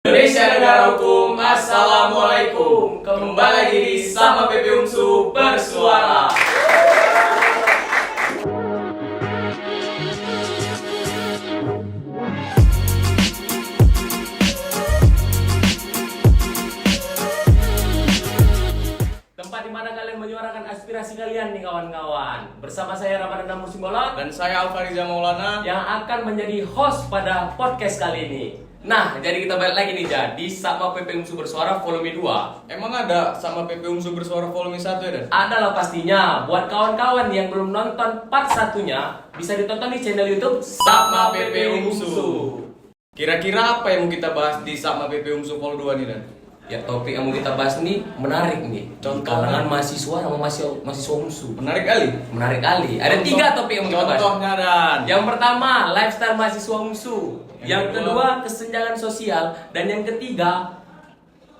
Indonesia Negara Hukum, Assalamualaikum. Kembali lagi di Sama PP UMSU Bersuara. Tempat di mana kalian menyuarakan aspirasi kalian nih kawan-kawan. Bersama saya Ramadan Damur Simbolon Dan saya Alfariza Maulana yang akan menjadi host pada podcast kali ini. Nah, jadi kita balik lagi nih di Sama PP UMSU Bersuara volume 2. Emang ada Sama PP UMSU Bersuara volume 1 ya, Dan? Ada lah pastinya. Buat kawan-kawan yang belum nonton part satunya, bisa ditonton di channel YouTube Sama PP UMSU. Kira-kira apa yang mau kita bahas di Sama PP UMSU Vol 2 nih, Dan? Ya, topik yang mau kita bahas nih menarik nih. Contohnya? Kalangan mahasiswa sama mahasiswa UMSU. Menarik kali. Menarik kali. Ada 3 topik yang mau kita bahas. Contohnya, Dan. Yang pertama, lifestyle mahasiswa UMSU. Yang Yang kedua, kesenjangan sosial. Dan yang ketiga,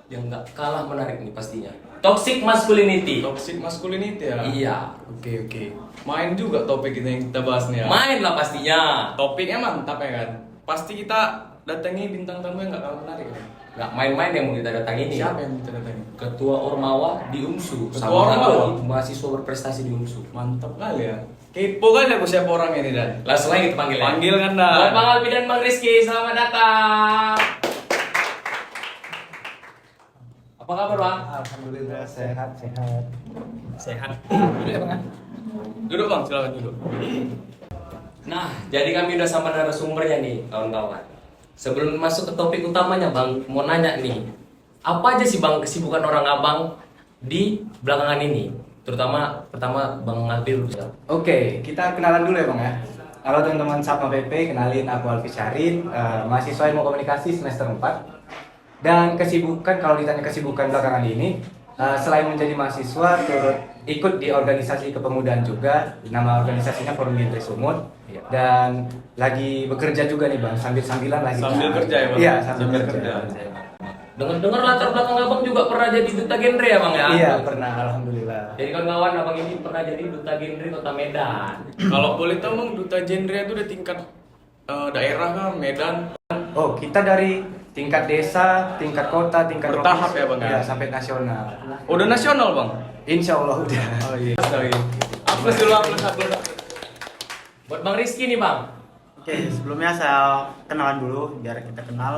yang nggak kalah menarik nih pastinya, toxic masculinity. Toxic masculinity ya? Iya. Oke. Main juga topik kita yang kita bahas nih ya? Main lah pastinya. Topiknya mantap ya kan? Pasti kita datangi bintang tamu yang gak kalah menarik kan? Nggak main-main yang mau kita datangi ini. Siapa yang kita datangi? Ketua Ormawa di UMSU. Ketua Sama Ormawa? lagi mahasiswa berprestasi di UMSU. Mantap kali ya. Kepo kali aku siapa orangnya nih, Dan. Langsung aja kita panggil ya. Panggil kan, Dan. Buat Bang Albi dan Bang Rizky, selamat datang. Apa kabar Bang? Alhamdulillah sehat. Sehat. Duduk, Bang, silakan duduk. Nah, jadi kami udah sama narasumbernya nih, kawan-kawan. Sebelum masuk ke topik utamanya, Bang, mau nanya nih, apa aja sih Bang kesibukan orang abang di belakangan ini? Terutama pertama Bang Albi dulu. Oke, kita kenalan dulu ya Bang ya. Halo teman-teman Sapma PP, kenalin aku Alfi Syarin, mahasiswa ilmu komunikasi semester 4. Dan kesibukan, kalau ditanya kesibukan belakangan ini, selain menjadi mahasiswa, turut ikut di organisasi kepemudaan juga. Nama organisasinya Forum Genre Sumut. Dan lagi bekerja juga nih Bang, sambil-sambilan lagi. Sambil kerja ya, Bang? Iya, sambil Sambil kerja. kerja. Dengar-dengar latar belakang abang juga pernah jadi duta genre ya Bang ya? Iya, pernah, alhamdulillah. Jadi kawan-kawan abang ini pernah jadi duta genre Kota Medan. Kalau boleh tahu, Bang, duta genre itu udah tingkat daerah kan, Medan. Oh, kita dari tingkat desa, tingkat kota, tingkat Bertahap provinsi. ya, Bang, ya? Iya, sampai nasional. Udah nasional, Bang? Insya Allah udah. Oh iya. Plus dulu, plus. Buat Bang Rizky nih Bang. Oke, sebelumnya saya kenalan dulu biar kita kenal.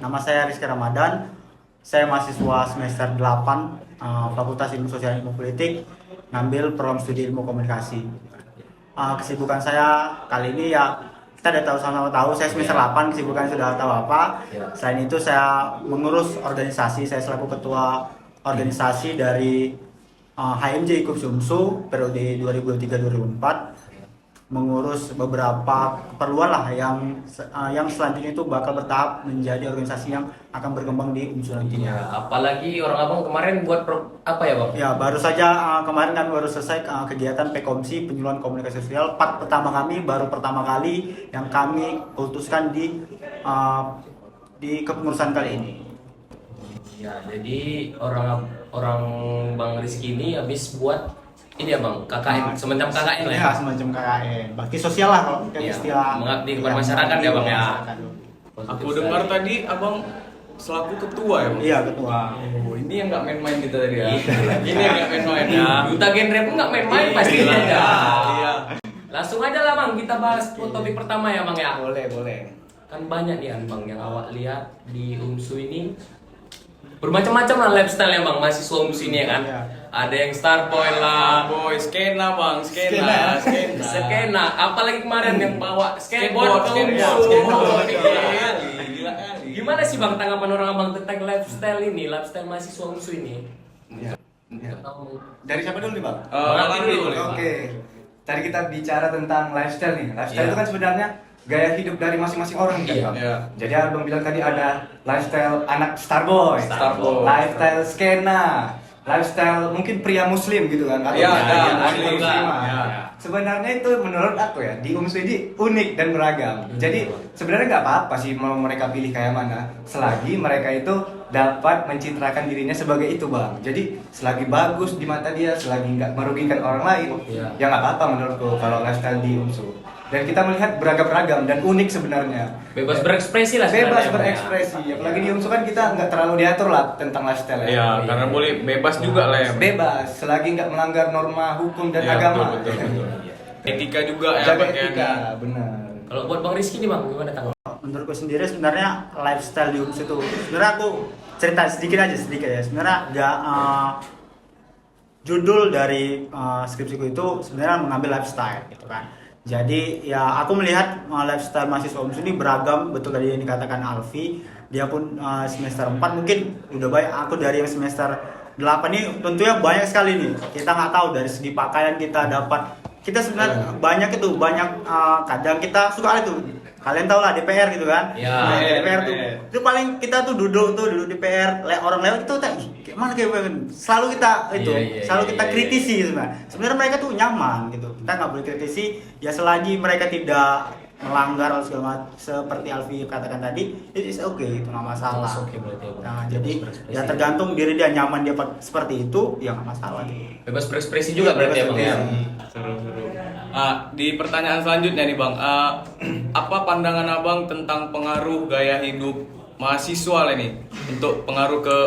Nama saya Rizky Ramadan. Saya mahasiswa semester 8 Fakultas Ilmu Sosial Ilmu Politik, ngambil program studi Ilmu Komunikasi. Kesibukan saya kali ini ya kita udah tahu sama-sama tahu, saya semester 8, kesibukan sudah tahu apa. Selain itu saya mengurus organisasi, saya selaku ketua organisasi dari HMJ IKUP UMSU periode 2003-2004. Mengurus beberapa keperluan lah yang selanjutnya itu bakal bertahap menjadi organisasi yang akan berkembang di UMSU nantinya. Ya, apalagi orang abang kemarin buat apa ya Bang? Ya, baru saja kemarin kami baru selesai kegiatan Pekomsi penyuluhan komunikasi sosial part pertama kami, baru pertama kali yang kami putuskan di kepengurusan kali ini. Ya, jadi orang Bang Rizky ini habis buat ini ya Bang, KKN, semacam KKN lah ya. Ya, semacam KKN. Bakti sosial lah kalau kita Iya, istilah. mengabdi kepada masyarakat ya, Bang, ya. Masyarakat. Aku dengar tadi Abang selaku ketua ya, Bang? Iya, ketua. Oh, ini yang nggak main-main kita tadi ya. Iya. Ini yang nggak main-main ya. Duta genre pun nggak main-main pastinya Iya. ya. Iya. Langsung aja lah Bang, kita bahas topik pertama ya Bang ya. Boleh. Kan banyak nih Bang yang awak lihat di UMSU ini. Bermacam-macam lah lifestyle ya Bang, mahasiswa UMSU ini ya kan. Iya. Ada yang star boy lah, Boy, skena, Bang, skena. skena, apalagi kemarin yang bawa skateboard ke Skateboard, UMSU. skateboard. Iya. Gila kali. Gimana sih Bang tanggapan orang abang tentang lifestyle ini, lifestyle mahasiswa UMSU ini? Dari siapa dulu nih Bang? Bang Aldi dulu. Oke. Tadi kita bicara tentang lifestyle nih. Lifestyle Iya. itu kan sebenarnya gaya hidup dari masing-masing orang kan, Iya. Bang? Iya. Jadi Abang bilang tadi ada lifestyle anak Starboy, Starboy. lifestyle skena, lifestyle mungkin pria muslim gitu kan? Atau Iya, pria ada, muslim muslim. muslimah. Iya. Sebenarnya itu menurut aku ya di UMSU ini unik dan beragam. Jadi sebenarnya nggak apa-apa sih mau mereka pilih kayak mana, selagi mereka itu dapat mencitrakan dirinya sebagai itu Bang. Jadi selagi bagus di mata dia, selagi nggak merugikan orang lain, Iya. ya nggak apa-apa menurutku kalau lifestyle di UMSU. Dan kita melihat beragam-ragam dan unik sebenarnya. Bebas berekspresi lah Bebas sebenarnya, Bang, ya. berekspresi. Apalagi di UMSU kan kita nggak terlalu diatur lah tentang lifestyle ya. Iya, karena boleh bebas juga lah ya. Bebas, selagi nggak melanggar norma hukum dan Iya, agama. betul, betul. Etika juga ya Jaga pakaiannya. etika, benar. Kalau buat Bang Rizky nih Bang, gimana tanggapan? Menurutku sendiri sebenarnya lifestyle di UMS itu sebenarnya aku cerita sedikit ya. Sebenarnya nggak judul dari skripsiku itu sebenarnya mengambil lifestyle gitu kan. Jadi ya aku melihat lifestyle mahasiswa UMS ini beragam, betul tadi yang dikatakan Alfi. Dia pun semester 4 mungkin udah banyak, aku dari yang semester 8 ini tentunya banyak sekali nih. Kita nggak tahu dari segi pakaian kita dapat, kita sebenarnya banyak kadang kita suka itu. Kalian tau lah DPR gitu kan? Ya, Nah, DPR tuh DPR. itu paling kita tuh duduk DPR, orang lewat itu kayak mana kayak selalu kita itu selalu kita kritisi gitu kan. Sebenarnya mereka tuh nyaman gitu, kita nggak boleh kritisi ya selagi mereka tidak melanggar atau segala macam seperti Alfi katakan tadi, it's okay, itu nggak masalah. It's okay berarti ya, Bang. Nah, Bebas jadi berekspresi. ya tergantung diri dia nyaman dia seperti itu ya nggak masalah. Bebas berekspresi juga berarti ya Bang ya. Seru-seru. Di pertanyaan selanjutnya nih Bang, apa pandangan Abang tentang pengaruh gaya hidup mahasiswa lah ini untuk pengaruh ke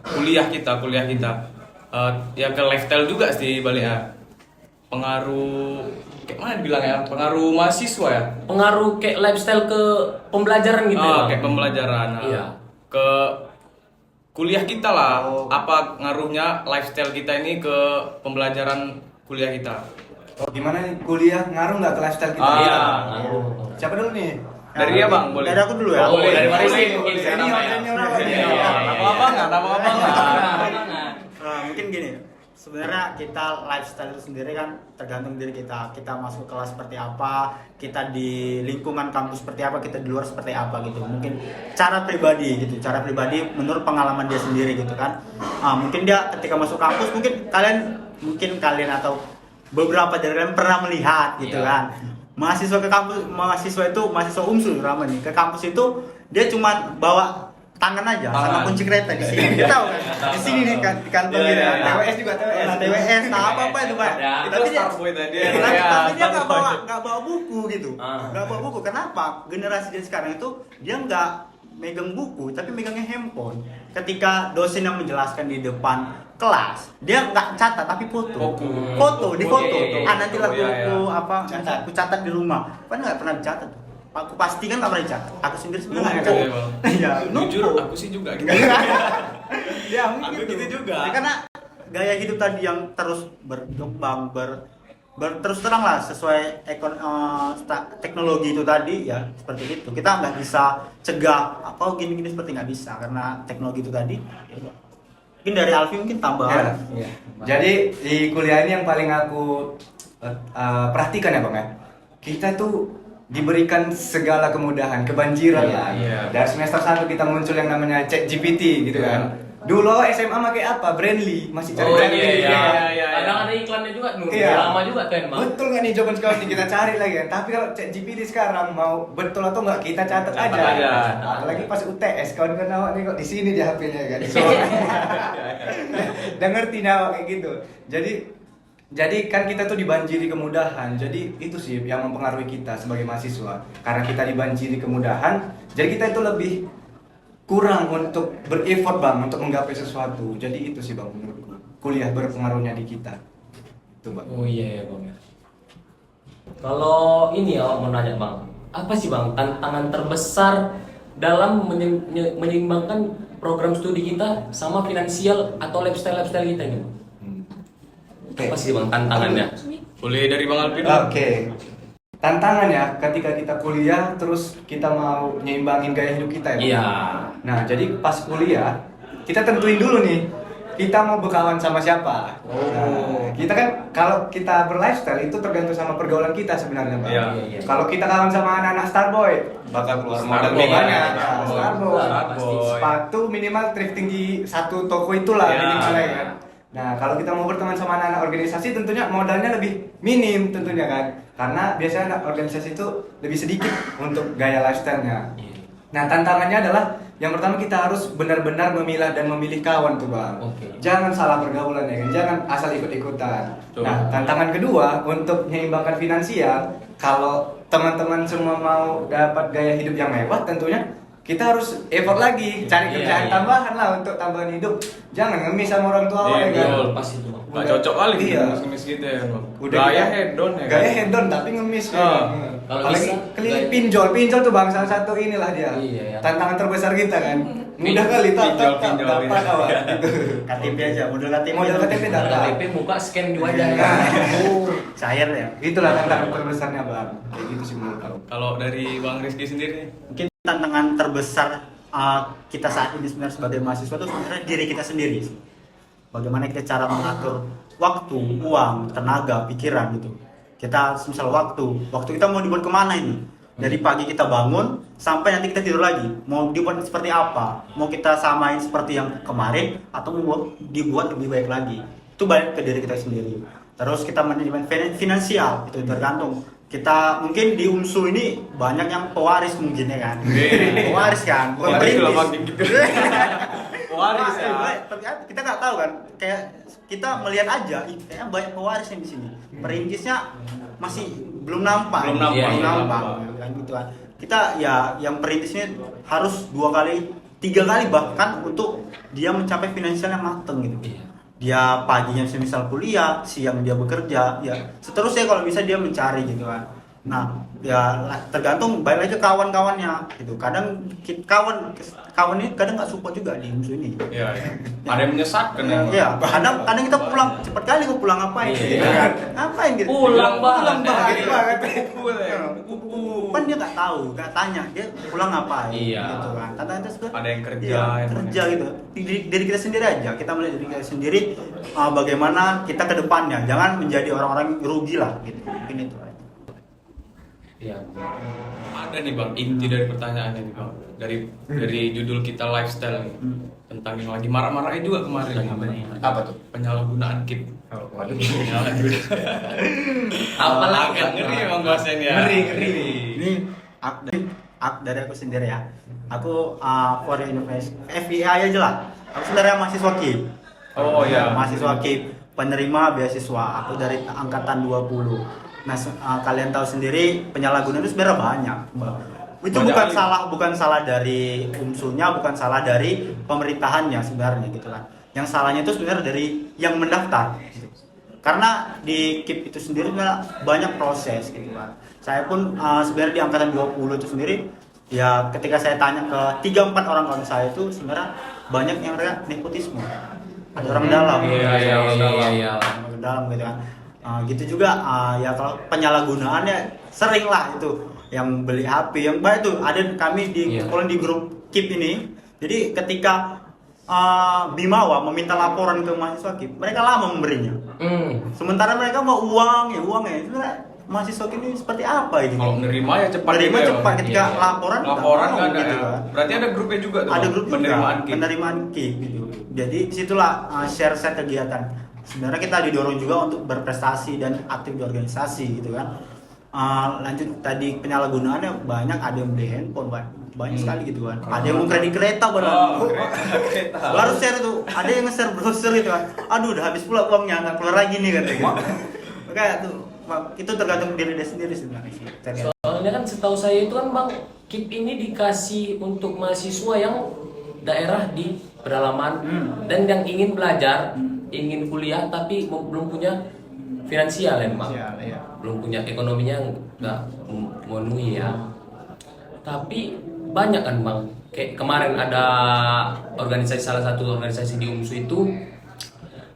kuliah kita? Ya ke lifestyle juga sih baliknya. Pengaruh kayak mana dibilang ya? Pengaruh mahasiswa ya? Pengaruh kayak lifestyle ke pembelajaran gitu ya Bang? Kayak pembelajaran. Iya. Ke kuliah kita lah. Oh. Apa ngaruhnya lifestyle kita ini ke pembelajaran kuliah kita? Oh, gimana nih kuliah ngaruh nggak ke lifestyle kita? Iya, ngaruh. Siapa dulu nih? Dari dia Bang, boleh. Dari aku dulu ya. Oh, dari Boleh. Rizky. Senior, senior apa nih? Apa nggak? Nah, mungkin gini, sebenarnya kita lifestyle itu sendiri kan tergantung diri kita. Kita masuk kelas seperti apa, kita di lingkungan kampus seperti apa, kita di luar seperti apa gitu. Mungkin cara pribadi menurut pengalaman dia sendiri gitu kan. Mungkin dia ketika masuk kampus mungkin kalian atau beberapa dari kalian pernah melihat gitu kan. Mahasiswa UMSU ramai nih. Ke kampus itu dia cuma bawa tangan aja sama kunci kereta di sini. Kita tahu kan? Di sini nih kan di kantor gitu kan. TWS juga TWS. TWS, apa itu Pak? Ya, Tapi dia Starboy tadi. tapi dia nggak bawa buku gitu. Nggak bawa buku. Kenapa? Generasi dia sekarang itu dia nggak megang buku tapi megangnya handphone. Ketika dosen yang menjelaskan di depan kelas, dia nggak catat tapi foto di foto. Nanti lah buku apa aku catat di rumah. Kan nggak pernah dicatat. Aku pasti kan nggak pernah dicatat. Aku sendiri sebenarnya nggak Numpuk. dicatat. Iya, Jujur, numpuk. aku sih juga gitu. Ya, Aku gitu juga. Ya, karena gaya hidup tadi yang terus berkembang terus terang lah sesuai teknologi itu tadi ya seperti itu. Kita nggak bisa cegah apa gini seperti nggak bisa karena teknologi itu tadi. Ya udah. Mungkin dari Alfi mungkin tambahan. Ya. Jadi di kuliah ini yang paling aku perhatikan ya Bang ya. Kita tuh diberikan segala kemudahan, kebanjiran lah. Iya. Dari semester 1 kita muncul yang namanya ChatGPT gitu kan. Dulu SMA pakai apa? Brandly, masih cari Brandly. iya. Kadang ada iklannya juga, Iya. lama juga kan Bang. Betul nggak nih jawaban sekarang nih kita cari lagi kan. Tapi kalau ChatGPT sekarang mau betul atau nggak kita catat Catat aja. aja. Apalagi pas UTS kawan-kawan awak nih kok di sini di HP-nya kan. Udah ngerti nih awak kayak gitu. Jadi kan kita tuh dibanjiri kemudahan. Jadi itu sih yang mempengaruhi kita sebagai mahasiswa. Karena kita dibanjiri kemudahan, jadi kita itu lebih kurang untuk ber-effort Bang untuk menggapai sesuatu. Jadi itu sih Bang menurutku. Kuliah berpengaruhnya di kita. Itu Bang. Oh iya ya Bang ya. Kalau ini ya mau nanya Bang, apa sih Bang tantangan terbesar dalam menyeimbangkan program studi kita sama finansial atau lifestyle kita ini Bang? Oke. Apa sih Bang tantangannya? Boleh dari Bang Alvin dulu. Oke. Tantangan ya ketika kita kuliah terus kita mau nyeimbangin gaya hidup kita ya. Bang? Iya. Nah, jadi pas kuliah kita tentuin dulu nih kita mau berkawan sama siapa. Nah, kita kan kalau kita berlifestyle itu tergantung sama pergaulan kita sebenarnya, Bang. Iya. Kalau kita kawan sama anak-anak Starboy, bakal keluar modal Starboy, banyak. ya. Starboy. Starboy. Sepatu minimal thrifting di satu toko itulah Iya. minimal ya kan. Nah, kalau kita mau berteman sama anak-anak organisasi tentunya modalnya lebih minim tentunya kan. Karena biasanya anak organisasi itu lebih sedikit untuk gaya lifestyle-nya. Nah, tantangannya adalah yang pertama kita harus benar-benar memilah dan memilih kawan tuh Bang. Oke. Jangan salah pergaulan ya kan, jangan asal ikut-ikutan. Betul. Nah, tantangan kedua untuk menyeimbangkan finansial, kalau teman-teman semua mau dapat gaya hidup yang mewah, tentunya kita harus effort lagi, cari Iya, kerjaan iya. tambahan lah untuk tambahan hidup. Jangan ngemis sama orang tua Iya, ya kan. betul. Pas itu bang. Nggak cocok kali Iya. ngemis gitu ya bang. Udah Gaya kita- hedon ya Gaya kan? hedon tapi ngemis. Ah. Ya. Kalau Apalagi bisa, keliling gaya- pinjol tuh bang salah satu inilah dia. Iya, iya. Tantangan terbesar kita kan. Mudah kali Pinjol, dapat iya. awal. Gitu. KTP aja, model KTP. Model KTP Kalau dapat. KTP muka scan di wajah. Nah. Oh. Cair ya. Itulah tantangan terbesarnya bang. Kayak gitu sih menurut aku. Kalau dari Bang Rizky sendiri, Mungkin tantangan terbesar kita saat ini sebenarnya sebagai mahasiswa itu sebenarnya diri kita sendiri sih. Bagaimana kita cara mengatur waktu, uang, tenaga, pikiran gitu. Kita misal waktu kita mau dibuat kemana ini? Dari pagi kita bangun sampai nanti kita tidur lagi. Mau dibuat seperti apa? Mau kita samain seperti yang kemarin atau mau dibuat lebih baik lagi? Itu balik ke diri kita sendiri. Terus kita manajemen finansial itu tergantung. Kita mungkin di UMSU ini banyak yang pewaris mungkin ya kan. Pewaris kan, bukan Pewaris perintis. lah makin gitu. Pewaris ya. Tapi kita nggak tahu kan, kayak kita melihat aja, kayaknya banyak pewaris yang di sini. Perintisnya masih belum nampak. Belum nampak, Iya, belum iya, nampak. Kan gitu kan. Kita ya yang perintisnya harus 2 kali, 3 kali bahkan untuk dia mencapai finansial yang mateng gitu. Iya. Dia paginya misal kuliah, siang dia bekerja, ya seterusnya kalau bisa dia mencari gitu kan. Nah, ya tergantung balik lagi ke kawan-kawannya gitu. Kadang kawan ini kadang nggak support juga di musuh ini. Iya, iya. Ada yang menyesatkan ya. Iya, kadang kita pulang cepat kali kok pulang ngapain? Iya. Gitu kan. Ngapain gitu? Pulang banget. Gitu banget. Ya. Kan dia nggak tahu, nggak tanya dia pulang ngapain Iya. gitu kan. Tantangan itu sebenarnya Ada yang kerja, iya, yang kerja gitu. Diri kita sendiri aja, kita melihat diri kita sendiri bagaimana kita ke depannya. Jangan menjadi orang-orang rugi lah gitu. Mungkin itu aja. Iya. Ada nih bang, inti dari pertanyaannya nih bang, dari judul kita lifestyle nih, tentang yang lagi marah-marahnya juga kemarin. Apa tuh? Penyalahgunaan KIP. Waduh. Apalagi Agak ngeri emang bahasanya ya. Ngeri. Ini up dari aku sendiri ya. Aku for your information, FYI aja lah. Aku sebenarnya mahasiswa KIP. Oh ya. Mahasiswa KIP, penerima beasiswa. Aku dari angkatan 20. Nah, kalian tahu sendiri penyalahgunaan itu sebenarnya banyak. Itu Banyak bukan salah dari UMSU-nya, bukan salah dari pemerintahannya sebenarnya gitu kan. Yang salahnya itu sebenarnya dari yang mendaftar. Karena di KIP itu sendiri sebenarnya banyak proses gitu kan. Saya pun sebenarnya di angkatan 20 itu sendiri ya ketika saya tanya ke 3-4 orang kawan saya itu sebenarnya banyak yang mereka nepotisme. Ada orang dalam. Iya. Orang dalam gitu kan. Gitu juga ya kalau penyalahgunaannya sering lah itu yang beli HP yang baik tuh ada kami di Iya. kalau di grup KIP ini. Jadi ketika Bimawa meminta laporan ke mahasiswa KIP, mereka lama memberinya. Sementara mereka mau uang ya. Sebenarnya mahasiswa KIP ini seperti apa ini? Kalau menerima ya cepat. Menerima juga ya, cepat Bang. ketika Iya. laporan Laporan mau nggak ada gitu ya. kan. Berarti ada grupnya juga tuh. Ada Bang, grup juga, penerimaan KIP. penerimaan KIP gitu. Jadi disitulah share kegiatan. Sebenarnya kita didorong juga untuk berprestasi dan aktif di organisasi gitu kan. Lanjut tadi penyalahgunaannya banyak, ada yang beli handphone banyak sekali gitu kan. Ada yang mau kredit kereta kereta. baru share tuh, ada yang nge-share browser gitu kan. Aduh udah habis pula uangnya, nggak keluar lagi nih katanya. Makanya tuh itu tergantung diri dia sendiri sebenarnya sih. Soalnya kan setahu saya itu kan bang, KIP ini dikasih untuk mahasiswa yang daerah di pedalaman dan yang ingin belajar, ingin kuliah tapi belum punya finansial ya bang, Iya. belum punya ekonominya nggak memenuhi ya. Tapi banyak kan bang, kayak kemarin ada salah satu organisasi di UMSU itu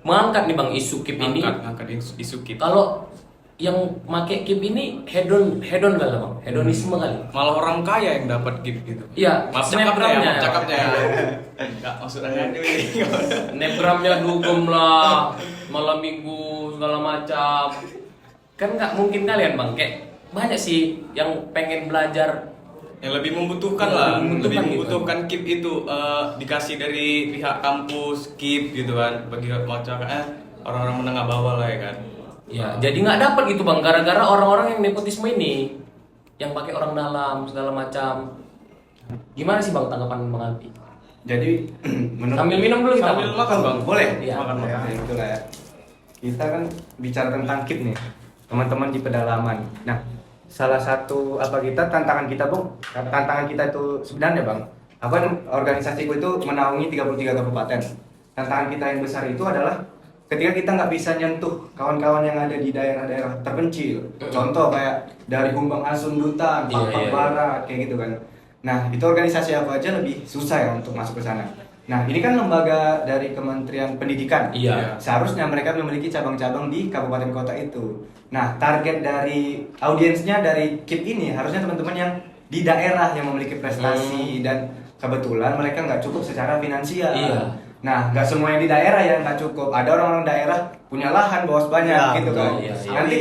mengangkat nih bang isu KIP ini. Angkat isu KIP. Kalau yang make KIP ini hedon kali bang, hedonisme kali. Malah orang kaya yang dapat KIP gitu. Iya, Maaf cakapnya ya, snapgramnya. maaf cakapnya ya. Enggak maksudnya ini. Snapgramnya dugem lah, malam minggu segala macam. Kan nggak mungkin kalian bang, kayak banyak sih yang pengen belajar. Yang lebih membutuhkan Yang lah, lebih lebih membutuhkan membutuhkan KIP itu dikasih dari pihak kampus KIP gitu kan, bagi masyarakat orang-orang menengah bawah lah ya kan. Ya, jadi nggak dapat gitu bang, gara-gara orang-orang yang nepotisme ini, yang pakai orang dalam segala macam. Gimana sih bang tanggapan bang Alpi? Jadi menurut Sambil minum dulu kita. Sambil Bang. makan bang, boleh? Iya. Makan Ya, itulah ya. Kita kan bicara tentang KIP nih, teman-teman di pedalaman. Nah, salah satu tantangan kita Bung, tantangan kita itu sebenarnya Bang, aku kan organisasiku itu menaungi 33 kabupaten. Tantangan kita yang besar itu adalah ketika kita nggak bisa nyentuh kawan-kawan yang ada di daerah-daerah terpencil. Contoh kayak dari Humbang Asun Dutan, Papua Barat, kayak gitu kan. Nah, itu organisasi apa aja lebih susah ya untuk masuk ke sana. Nah, ini kan lembaga dari Kementerian Pendidikan. Iya. Seharusnya mereka memiliki cabang-cabang di kabupaten kota itu. Nah, target dari audiensnya dari KIP ini harusnya teman-teman yang di daerah yang memiliki prestasi dan kebetulan mereka nggak cukup secara finansial. Iya. Nah, nggak semua yang di daerah yang nggak cukup. Ada orang-orang daerah punya lahan bos banyak Ya, gitu betul. kan. Iya, iya. Nanti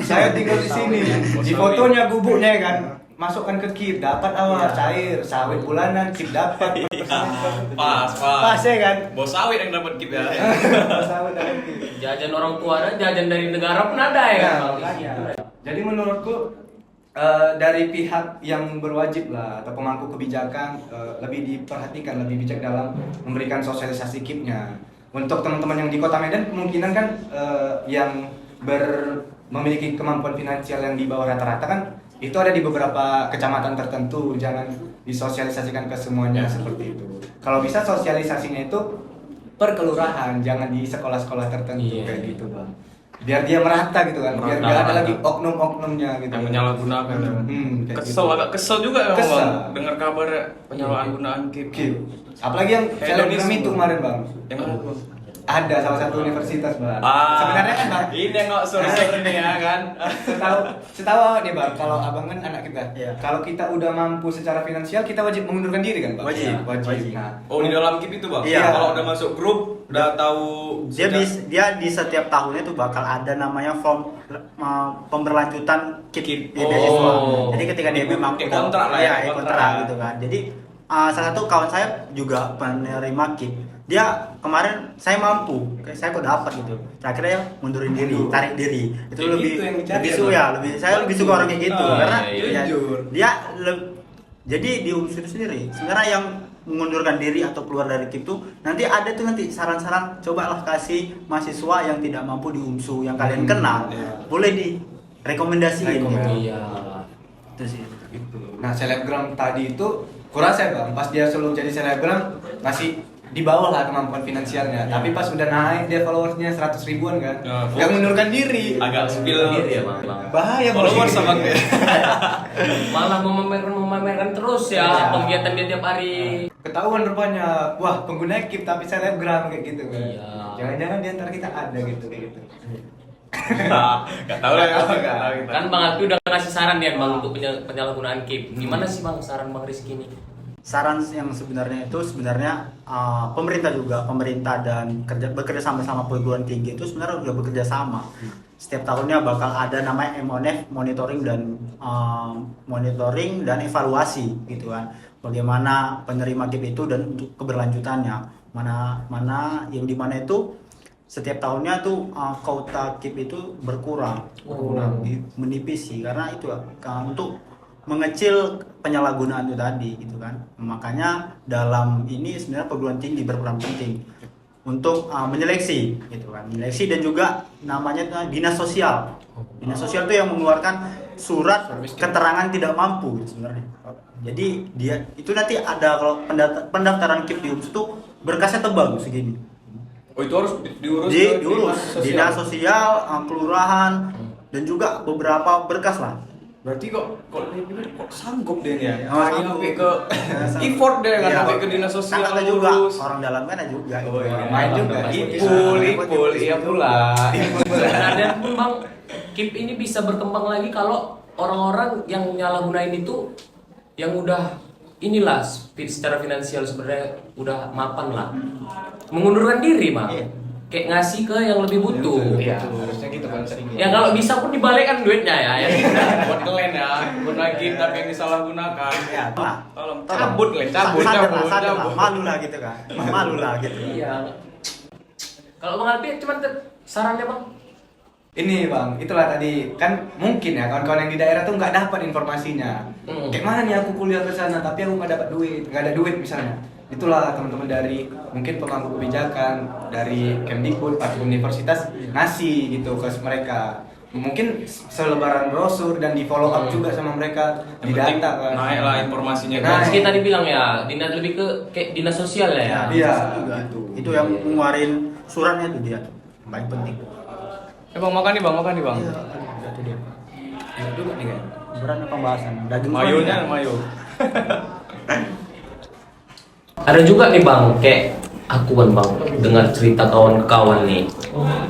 saya tinggal di sini, di fotonya gubuknya kan. Masukkan ke KIP, dapat awal cair, sawit bulanan, KIP dapat. Pas. Pas ya kan? Bos sawit yang dapat KIP ya. Sawit dapat KIP. Jajan orang tua ada, jajan dari negara pun ada ya kan Nah, Bang? makanya. Jadi menurutku dari pihak yang berwajib lah atau pemangku kebijakan lebih diperhatikan, lebih bijak dalam memberikan sosialisasi KIP-nya. Untuk teman-teman yang di Kota Medan kemungkinan kan yang memiliki kemampuan finansial yang di bawah rata-rata kan itu ada di beberapa kecamatan tertentu, jangan disosialisasikan ke semuanya seperti itu. Kalau bisa sosialisasinya itu per kelurahan, jangan di sekolah-sekolah tertentu kayak gitu Bang. Biar dia merata gitu kan, biar nggak ada lagi oknum-oknumnya gitu. Yang menyalahgunakan. Kayak Kesel, gitu. agak kesel juga ya Kesel. Bang dengar kabar penyalahgunaan KIP. Gil. Apalagi yang selebgram itu kemarin Bang. Yang mana Bang? Ada salah satu universitas Bang. Sebenarnya kan Bang, ini yang nggak suruh nih ya kan. setahu awak nih Bang, kalau abang kan anak kita. Iya. Kalau kita udah mampu secara finansial, kita wajib mengundurkan diri kan Bang? Wajib. Wajib. Nah, Oh di dalam KIP itu Bang? Iya. Kalau udah masuk grup, udah tahu Dia di setiap tahunnya tuh bakal ada namanya form pemberlanjutan KIP Oh. beasiswa. Jadi ketika dia memang kontrak lah ya, kontrak kontrak. gitu kan. Jadi salah satu kawan saya juga penerima KIP. Dia kemarin saya mampu, saya kok dapat gitu. Akhirnya ya mundurin diri, tarik diri. Itu Kayak lebih gitu yang dicari lebih ya, suka Bang? ya, saya lebih suka orang kayak gitu karena iya. Jujur. jadi di UMSU itu sendiri sebenarnya yang mengundurkan diri atau keluar dari KIP itu nanti ada tuh nanti saran-saran, cobalah kasih mahasiswa yang tidak mampu di UMSU yang kalian kenal, boleh direkomendasiin gitu. Iya. Itu sih. nah selebgram tadi itu kurasa Bang, pas dia sebelum jadi selebgram masih di bawah lah kemampuan finansialnya, tapi pas udah naik dia followersnya 100 ribuan kan, nggak mengundurkan diri. agak spill Diri ya Bang. Bahaya followers sama dia. Malah memamerkan terus ya kegiatan dia tiap hari. Ketahuan rupanya, wah pengguna KIP tapi selebgram kayak gitu kan. Iya. Jangan-jangan di antara kita ada gitu kayak gitu. Gak tahu lah ya. Nggak tahu, Nggak tahu kita. Kan Bang Alpi udah ngasih saran ya Bang untuk penyalahgunaan KIP. Gimana sih Bang saran Bang Rizky ini? Saran yang sebenarnya pemerintah dan bekerja sama perguruan tinggi itu sebenarnya udah bekerja sama. Setiap tahunnya bakal ada namanya MONEF, monitoring dan evaluasi gitu kan. Bagaimana penerima KIP itu dan untuk keberlanjutannya. Mana yang dimana itu setiap tahunnya tuh kuota KIP itu berkurang, menipis sih karena itu untuk mengecil penyalahgunaan itu tadi gitu kan. Makanya dalam ini sebenarnya perguruan tinggi berperan penting untuk menyeleksi gitu kan. Menyeleksi dan juga namanya dinas sosial. Dinas sosial itu yang mengeluarkan surat keterangan tidak mampu gitu sebenarnya. Jadi dia itu nanti ada kalau pendaftaran KIP di UMS itu berkasnya tebal segini. Oh itu harus diurus Diurus dinas sosial, kelurahan dan juga beberapa berkas lah. Berarti kok sanggup deh ya? Sanggup. Sampai ke effort deh kan Iya. sampai ke dinas sosial Kan ada juga ngurus. orang dalamnya ada juga. Oh iya, main juga. Ipul, iya pula. Sebenarnya pun Bang, KIP ini bisa berkembang lagi kalau orang-orang yang nyalahgunain itu yang udah inilah secara finansial sebenarnya udah mapan lah, mengundurkan diri Bang. Iya. Kayak ngasih ke yang lebih butuh. Iya, harusnya gitu kan sering. Ya kalau bisa pun dibalikkan duitnya ya. Buat kalian ya, buat lagi tapi yang disalahgunakan. Ya, Tolong cabut lah, cabut. sadar lah, malu lah gitu kan. Malu lah gitu. Iya. Kalau Bang Alpi cuman sarannya Bang. Ini Bang, itulah tadi kan mungkin ya kawan-kawan yang di daerah tuh nggak dapat informasinya. Kayak mana nih aku kuliah ke sana tapi aku nggak dapat duit, nggak ada duit misalnya. Itulah teman-teman dari mungkin pemangku kebijakan dari Kemdikbud atau universitas ngasih gitu ke mereka. mungkin selebaran brosur dan di follow up juga sama mereka di Yang penting data kan. naik lah informasinya. Nah, Meski tadi bilang ya, dinas lebih ke kayak dinas sosial ya. Ya, Iya. juga itu yang ngeluarin suratnya itu dia yang paling penting. Bang, makan nih bang, Iya, itu dia. Enak juga nih kan. Beratnya pembahasan daging Mayonya kan? mayo. Ada juga nih bang, kayak aku kan bang, dengar cerita kawan-kawan nih.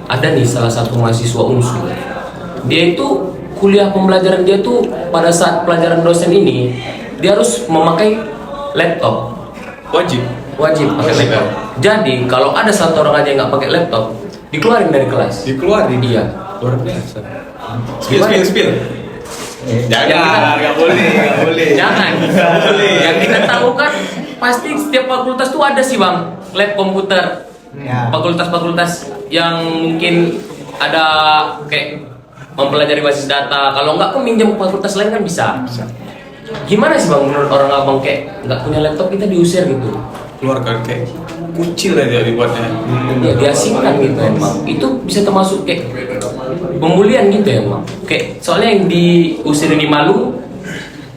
Ada nih salah satu mahasiswa UNSU. Dia itu kuliah pembelajaran dia tuh pada saat pelajaran dosen ini dia harus memakai laptop. Wajib. Wajib pakai laptop. Jadi kalau ada satu orang aja yang nggak pakai laptop, dikeluarin dari kelas. Dikeluarin. Iya. Luar biasa. Spill. Jangan, nggak boleh. Jangan. Yang kita tahu kan pasti setiap fakultas tuh ada sih bang lab komputer. Ya. Fakultas-fakultas yang mungkin ada kayak mempelajari basis data. Kalau nggak minjem fakultas lain kan bisa. Gimana sih bang menurut orang abang kayak nggak punya laptop kita diusir gitu? Keluarga kayak kucil aja dibuatnya. Ya diasingkan gitu emang. Itu bisa termasuk kayak pembulian gitu ya bang. Kayak soalnya yang diusir ini malu,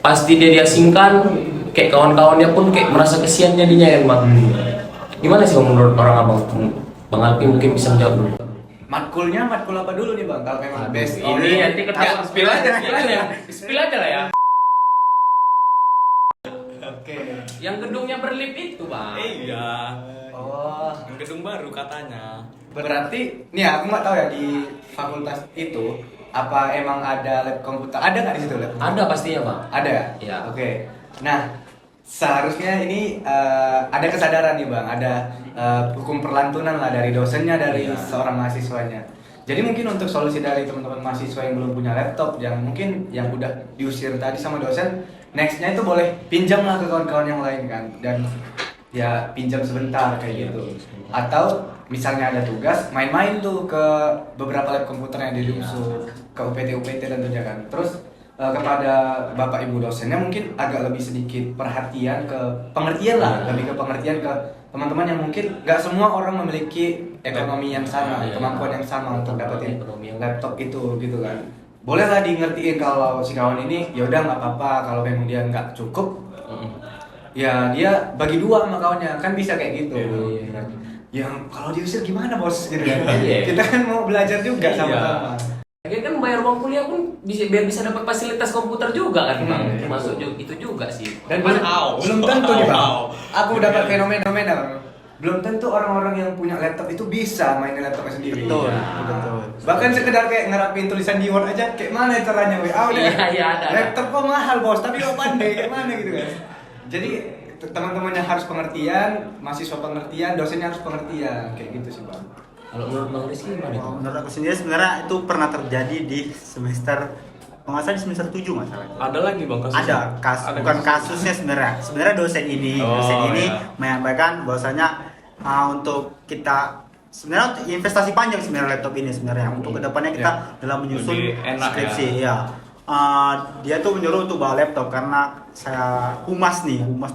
pasti dia diasingkan. Kayak kawan-kawannya pun kayak merasa kesian jadinya ya bang. Gimana sih bang menurut orang abang? Bang Alpi mungkin bisa menjawab dulu. Matkulnya matkul apa dulu nih bang? Kalau memang best Ini nanti apa? spill aja lah ya. Oke. Yang gedungnya berlift itu bang. Iya. Oh, Yang gedung baru katanya. berarti nih aku nggak tahu ya di fakultas itu apa emang ada lab komputer? Ada nggak di situ lab? Ada pastinya bang. Ada ya? Iya. Oke. Nah, seharusnya ini ada kesadaran nih bang, ada hukum perlantunan lah dari dosennya, dari seorang mahasiswanya. Jadi mungkin untuk solusi dari teman-teman mahasiswa yang belum punya laptop, yang mungkin yang udah diusir tadi sama dosen, nextnya itu boleh pinjam lah ke kawan-kawan yang lain kan, dan ya pinjam sebentar kayak gitu. Atau misalnya ada tugas, main-main tuh ke beberapa lab komputer yang di UNSU, ke UPT tentunya kan. Terus kepada bapak ibu dosennya mungkin agak lebih sedikit perhatian ke pengertian lah, lebih ke pengertian ke teman-teman yang mungkin nggak semua orang memiliki ekonomi yang sama, kemampuan yang sama untuk dapetin laptop itu gitu kan. Bolehlah di ngertiin kalau si kawan ini ya udah nggak apa-apa, kalau memang dia nggak cukup ya dia bagi dua sama kawannya, kan bisa kayak gitu. Yang kalau diusir gimana bos gitu kan. Kita kan mau belajar juga sama-sama. Akhirnya kan bayar uang kuliah pun biar bisa dapat fasilitas komputer juga kan bang. Masuk itu juga sih. Dan belum tentu nih bang. Aku dapat fenomena Bang. Belum tentu orang-orang yang punya laptop itu bisa mainin laptopnya sendiri. Betul. Bahkan sekedar kayak ngerapin tulisan di Word aja, kayak mana caranya WA udah. Iya, ada. Laptop kok mahal bos, tapi kok pandai kayak mana gitu kan. Jadi teman-temannya harus pengertian, mahasiswa pengertian, dosennya harus pengertian, kayak gitu sih bang. Kalau menurut bang Rizky gimana? Oh, menurut aku sendiri sebenarnya itu pernah terjadi di semester kalau nggak salah di semester 7 masalah. Ada lagi bang kasus? Ada bukan kasusnya sebenarnya. Sebenarnya dosen ini menyampaikan bahwasanya untuk kita sebenarnya untuk investasi panjang sebenarnya laptop ini sebenarnya untuk kedepannya kita dalam menyusun Lebih enak skripsi ya. Dia tuh menyuruh untuk bawa laptop karena saya humas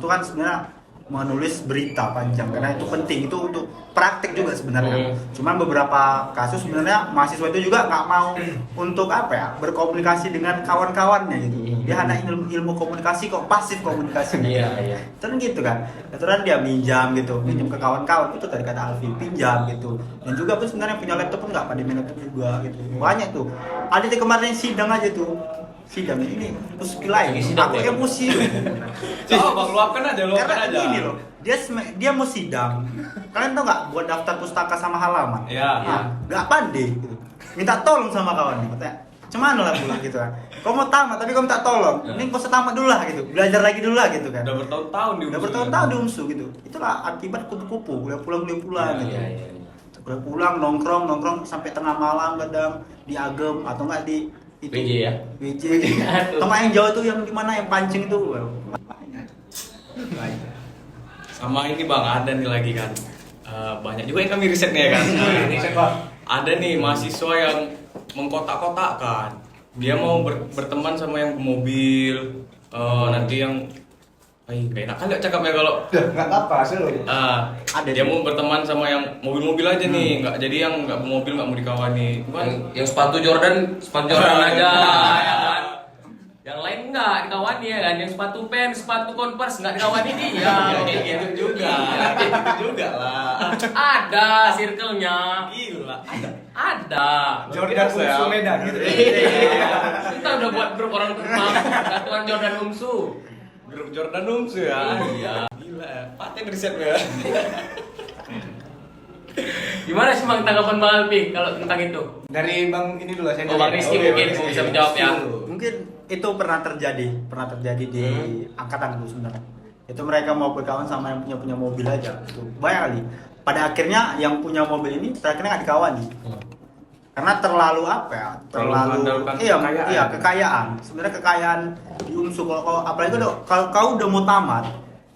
tuh kan sebenarnya menulis berita panjang karena itu penting, itu untuk praktik juga sebenarnya. Cuman beberapa kasus sebenarnya mahasiswa itu juga nggak mau untuk berkomunikasi dengan kawan-kawannya gitu. Dia hanya ilmu komunikasi kok, pasif komunikasi. Iya. Kan gitu kan. Aturan dia minjam ke kawan-kawan, itu tadi kata Alvin, pinjam gitu. Dan juga pun sebenarnya punya laptop pun nggak pada main laptop juga gitu. Banyak tuh. Ada di kemarin sidang aja tuh. Sidang ini terus lain. Aku emosi. Bang, luapkan aja. Karena ini loh, dia mau sidang. Kalian tau nggak buat daftar pustaka sama halaman? Iya. Nggak pandai. Gitu. Minta tolong sama kawan nih, katanya. Cuman lah pulang gitu kan. Kau mau tamat tapi kau minta tolong. Ini kau tamat dulu lah gitu. Belajar lagi dulu lah gitu kan. Udah bertahun-tahun di Udah bertahun-tahun di UNSU gitu. Itulah akibat kupu-kupu. Kuliah pulang gitu. Kuliah pulang nongkrong sampai tengah malam kadang di Agem atau enggak di itu. WJ ya. WJ. Sama yang jauh tuh yang di mana yang pancing itu. Sama ini bang, ada nih lagi kan. Banyak juga yang kami risetnya kan. Ada nih mahasiswa yang mengkotak-kotakkan. Dia mau berteman sama yang mobil, nanti yang Gak enak kali cakapnya kalau Nggak apa-apa, seru. Ada dia sih. mau berteman sama yang mobil-mobil aja nih, nggak jadi yang nggak bermobil nggak mau dikawani. Kan Yang sepatu Jordan aja, ya kan? Yang lain enggak dikawani ya kan? Yang sepatu Vans, sepatu Converse enggak dikawani dia. kayak gitu juga, kayak gitu juga lah. Ada circle-nya. Gila. Ada. Jordan Umsu Medan gitu. Kita udah buat grup orang Kemang, Satuan Jordan Umsu. Grup Jordan Umsu ya. Iya. Gila, paten risetnya. Gimana sih Bang tanggapan Bang Alpi kalau tentang itu? Dari Bang ini dulu saya. Oh, Bang Rizky mungkin bisa menjawab ya. Mungkin itu pernah terjadi di angkatan itu sebenarnya. Itu mereka mau berkawan sama yang punya mobil aja. Itu banyak kali. Pada akhirnya yang punya mobil ini terakhirnya nggak dikawani. Karena terlalu apa ya? Terlalu mengandalkan kekayaan. Iya, kekayaan. Sebenarnya kekayaan di UMSU kalau apalagi kalau kau udah mau tamat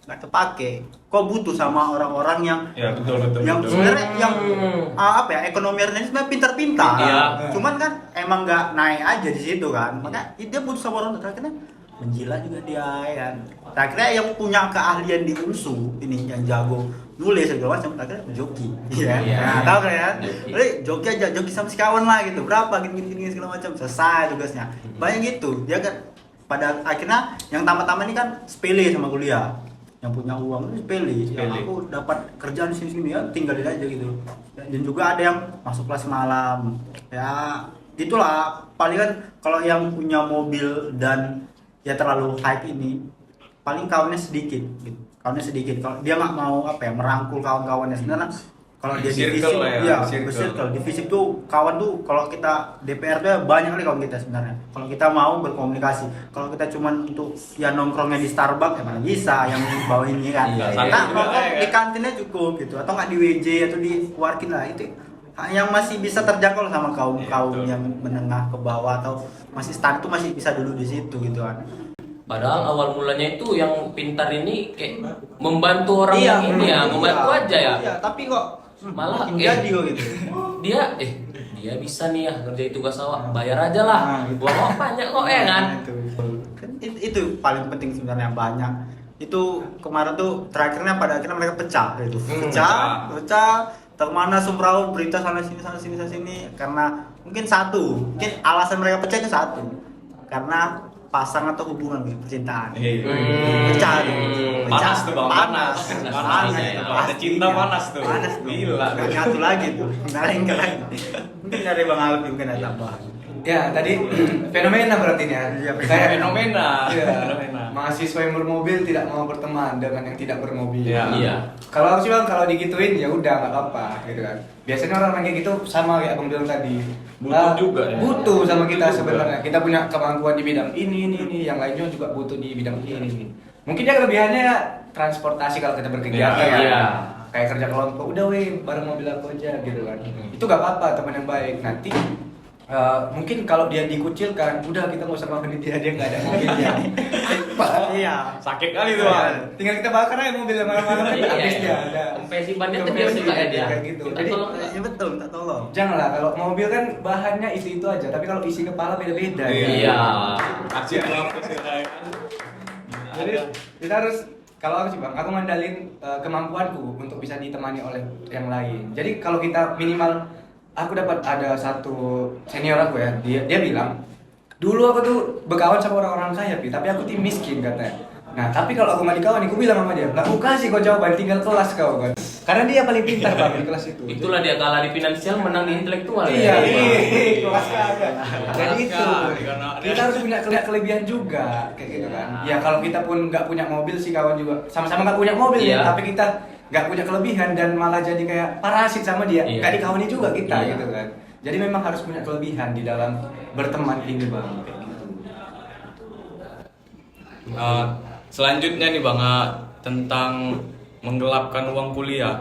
nggak terpakai, kau butuh sama orang-orang yang Ya betul. sebenarnya yang apa ya, ekonominya sebenarnya pintar-pintar. Iya. Cuman kan emang nggak naik aja di situ kan. Makanya dia butuh sama orang terakhirnya menjilat juga dia ya kan. Terakhirnya yang punya keahlian di UMSU ini yang jago nulis segala macam terakhirnya joki. Iya. Nah, tahu kan ya? Jadi joki aja, joki sama si kawan lah gitu. Berapa gini segala macam. Selesai tugasnya. Banyak gitu. Dia kan pada akhirnya yang tamat-tamat ini kan sepele sama kuliah. Yang punya uang itu sepele. Yang aku dapat kerjaan di sini ya tinggalin aja gitu. Dan juga ada yang masuk kelas malam. Ya itulah paling kan kalau yang punya mobil dan ya terlalu hype ini paling kawannya sedikit gitu. Kawannya sedikit. Kalau dia nggak mau apa ya merangkul kawan-kawannya sebenarnya kalau dia di fisik Circle lah ya, ya circle. circle. Di fisik tuh kawan tuh kalau kita DPR tuh banyak kali kawan kita sebenarnya. Kalau kita mau berkomunikasi, kalau kita cuman untuk ya nongkrongnya di Starbucks ya mana bisa yang bawa ini kan. Iya, Nah, iya. nongkrong Iya, di iya. kantinnya cukup gitu atau nggak di WJ atau di Warkin lah itu yang masih bisa terjangkau lah sama kaum Betul. yang menengah ke bawah atau masih start tuh masih bisa dulu di situ gitu kan. Padahal awal mulanya itu yang pintar ini kayak membantu orang yang ini ya, membantu aja ya. Iya, tapi kok Malah makin jadi kok gitu. dia bisa nih ya ngerjain tugas awak, bayar aja lah. Nah, gitu. Uang banyak kok ya kan. Kan itu paling penting sebenarnya banyak. Itu kemarin tuh terakhirnya pada akhirnya mereka pecah gitu. Pecah termana sembraut berita sana sini karena mungkin alasan mereka pecah itu satu. Karena pasang atau hubungan gitu, percintaan. Pecah tuh. Panas tuh bang, panas. ya. Ada cinta panas tuh. Panas tuh. Gila. Nggak nyatu lagi tuh. Nggak lagi. Mungkin dari Bang Alfi mungkin ada tambahan. Ya, tadi fenomena berarti ya. Iya, Kayak Fenomena. Iya. Fenomena. Mahasiswa yang bermobil tidak mau berteman dengan yang tidak bermobil. Iya. Kalau aku sih Bang, kalau digituin ya udah nggak apa-apa gitu kan. Biasanya orang kayak gitu sama kayak Abang bilang tadi. Butuh juga ya. Butuh sama kita Butuh sebenarnya. Kita punya kemampuan di bidang ini, yang lainnya juga butuh di bidang ini. Mungkin ya kelebihannya transportasi kalau kita berkegiatan Iya. ya. Iya. Kayak kerja kelompok, udah weh bareng mobil aku aja gitu kan. Itu gak apa-apa, teman yang baik. Nanti mungkin kalau dia dikucilkan, udah kita nggak usah ngomongin dia nggak ada mobilnya. Iya. Sakit kali tuh bang. Tinggal kita bakar aja mobilnya malam-malam aja, habis dia ada. Sampai simpannya tuh dia suka ya dia. Kayak gitu. Kita Jadi tolong. Ya betul, minta tolong. janganlah kalau mobil kan bahannya itu aja, tapi kalau isi kepala beda-beda. Iya. Kasih lampu sih. Jadi kita harus, kalau aku sih Bang, aku ngandalin kemampuanku untuk bisa ditemani oleh yang lain. Jadi kalau kita minimal, aku dapat ada satu senior aku ya, dia bilang, dulu aku tuh berkawan sama orang-orang kaya, tapi aku tim miskin katanya. Nah, tapi kalau aku mau dikawan, aku bilang sama dia, lah aku kasih kau jawaban, tinggal kelas kau kan. Karena dia paling pintar Bang di kelas itu. Itulah dia kalah di finansial, menang di intelektual. Iya, ya. kelas kagak. Jadi itu sekali, karena kita harus punya kelebihan juga kayak gitu kan. Ya kalau kita pun nggak punya mobil sih kawan juga sama-sama nggak punya mobil Iya. ya, tapi kita nggak punya kelebihan dan malah jadi kayak parasit sama dia. Iya. Nggak dikawani juga kita Iya. gitu kan. Jadi memang harus punya kelebihan di dalam berteman ini Bang kayak gitu. Selanjutnya nih bang, tentang menggelapkan uang kuliah.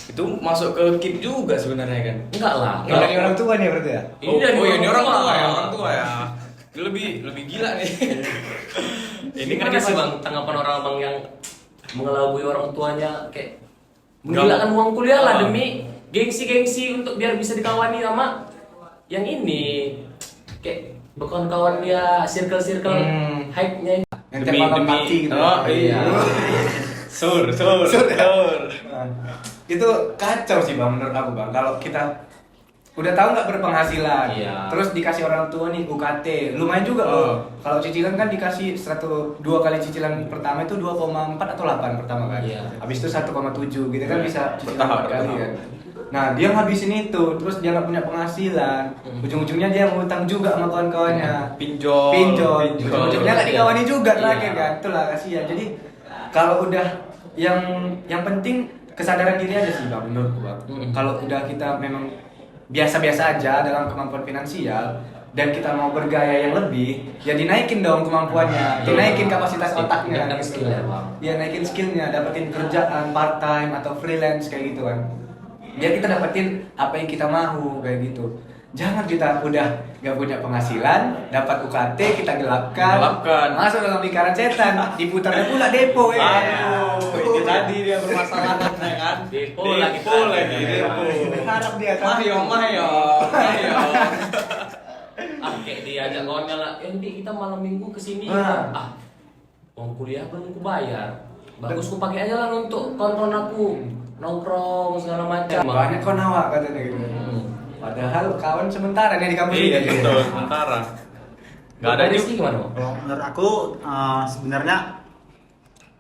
Itu masuk ke KIP juga sebenarnya kan? Enggak lah. Ini dari orang tua nih berarti ya? Ini dari ini orang tua ya, tua. orang tua ya. Ini lebih gila nih. Ini gimana sih bang tanggapan orang bang yang mengelabui orang tuanya kayak menggilangkan uang kuliah lah demi gengsi untuk biar bisa dikawani sama yang ini kayak berkawan-kawan dia circle hype-nya. Yang tiap malam party gitu. Oh iya. Sur. Nah, itu kacau sih bang menurut aku bang. Kalau kita udah tahu nggak berpenghasilan, Iya. terus dikasih orang tua nih UKT, lumayan juga loh. Kalau cicilan kan dikasih 2 kali cicilan pertama itu 2,4 atau 8 pertama kan. Iya. Habis itu 1,7 gitu kan bisa cicilan Bertahap, 4 kali bertahap. kan. Nah dia ngabisin itu, terus dia nggak punya penghasilan, ujung-ujungnya dia ngutang juga sama kawan-kawannya. Pinjol. Ujung-ujungnya nggak dikawani juga terakhir kan, itulah kasihan. Jadi kalau udah yang penting kesadaran diri aja sih bang menurutku bang. Kalau udah kita memang biasa-biasa aja dalam kemampuan finansial dan kita mau bergaya yang lebih, ya dinaikin dong kemampuannya, dinaikin kapasitas otaknya, Dan gitu. skill-nya, Bang. Ya naikin skillnya, dapetin kerjaan part time atau freelance kayak gitu kan. Biar kita dapetin apa yang kita mau kayak gitu. Jangan kita udah gak punya penghasilan, dapat UKT kita gelapkan, masuk dalam lingkaran setan, diputarnya pula depo ya. Aduh, itu tadi dia bermasalah kan? Depo lagi. Berharap dia kan. Mahyo. Oke, diajak kawannya lah. Nanti kita malam minggu kesini. Nah. Uang kuliah belum ku bayar. Bagus ku pakai aja lah untuk kawan aku. Nongkrong segala macam. Banyak kau nawa katanya gitu. Padahal kawan sementara nih di kampus Iya ini. betul, sementara. Gak ada Rizky juga. gimana? Bang? Kalau menurut aku sebenarnya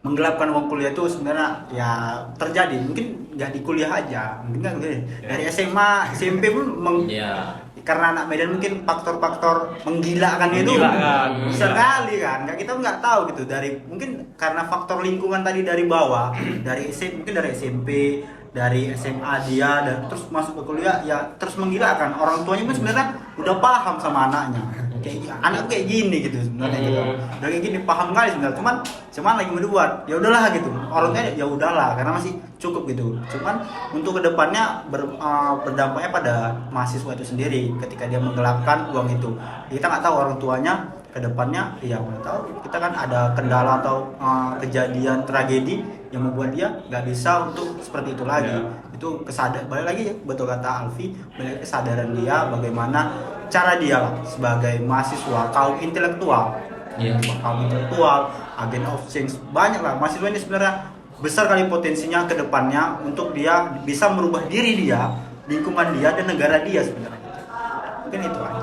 menggelapkan uang kuliah itu sebenarnya ya terjadi, mungkin nggak di kuliah aja, mungkin nggak gini. Dari SMA, SMP pun Iya. karena anak Medan mungkin faktor-faktor menggilakan itu Menggilakan. sekali kan, nggak, kita nggak tahu gitu, dari mungkin karena faktor lingkungan tadi dari bawah, mungkin dari SMP, dari SMA dia, dan terus masuk ke kuliah ya terus menggilakan. Orang tuanya pun sebenarnya udah paham sama anaknya, anakku kayak gini gitu sebenarnya gitu. Udah kayak gini paham kali sebenarnya, cuman lagi berbuat ya udahlah gitu, orang tuanya ya udahlah karena masih cukup gitu. Cuman untuk kedepannya berdampaknya pada mahasiswa itu sendiri ketika dia menggelapkan uang itu. Kita nggak tahu orang tuanya kedepannya, ya nggak tahu, kita kan ada kendala atau kejadian tragedi yang membuat dia nggak bisa untuk seperti itu lagi. Itu balik lagi ya, betul kata Alfi, balik kesadaran dia bagaimana cara dia lah sebagai mahasiswa kaum intelektual, agent of change, banyak lah mahasiswa ini sebenarnya besar kali potensinya ke depannya untuk dia bisa merubah diri dia, lingkungan dia, dan negara dia sebenarnya. Mungkin itu aja.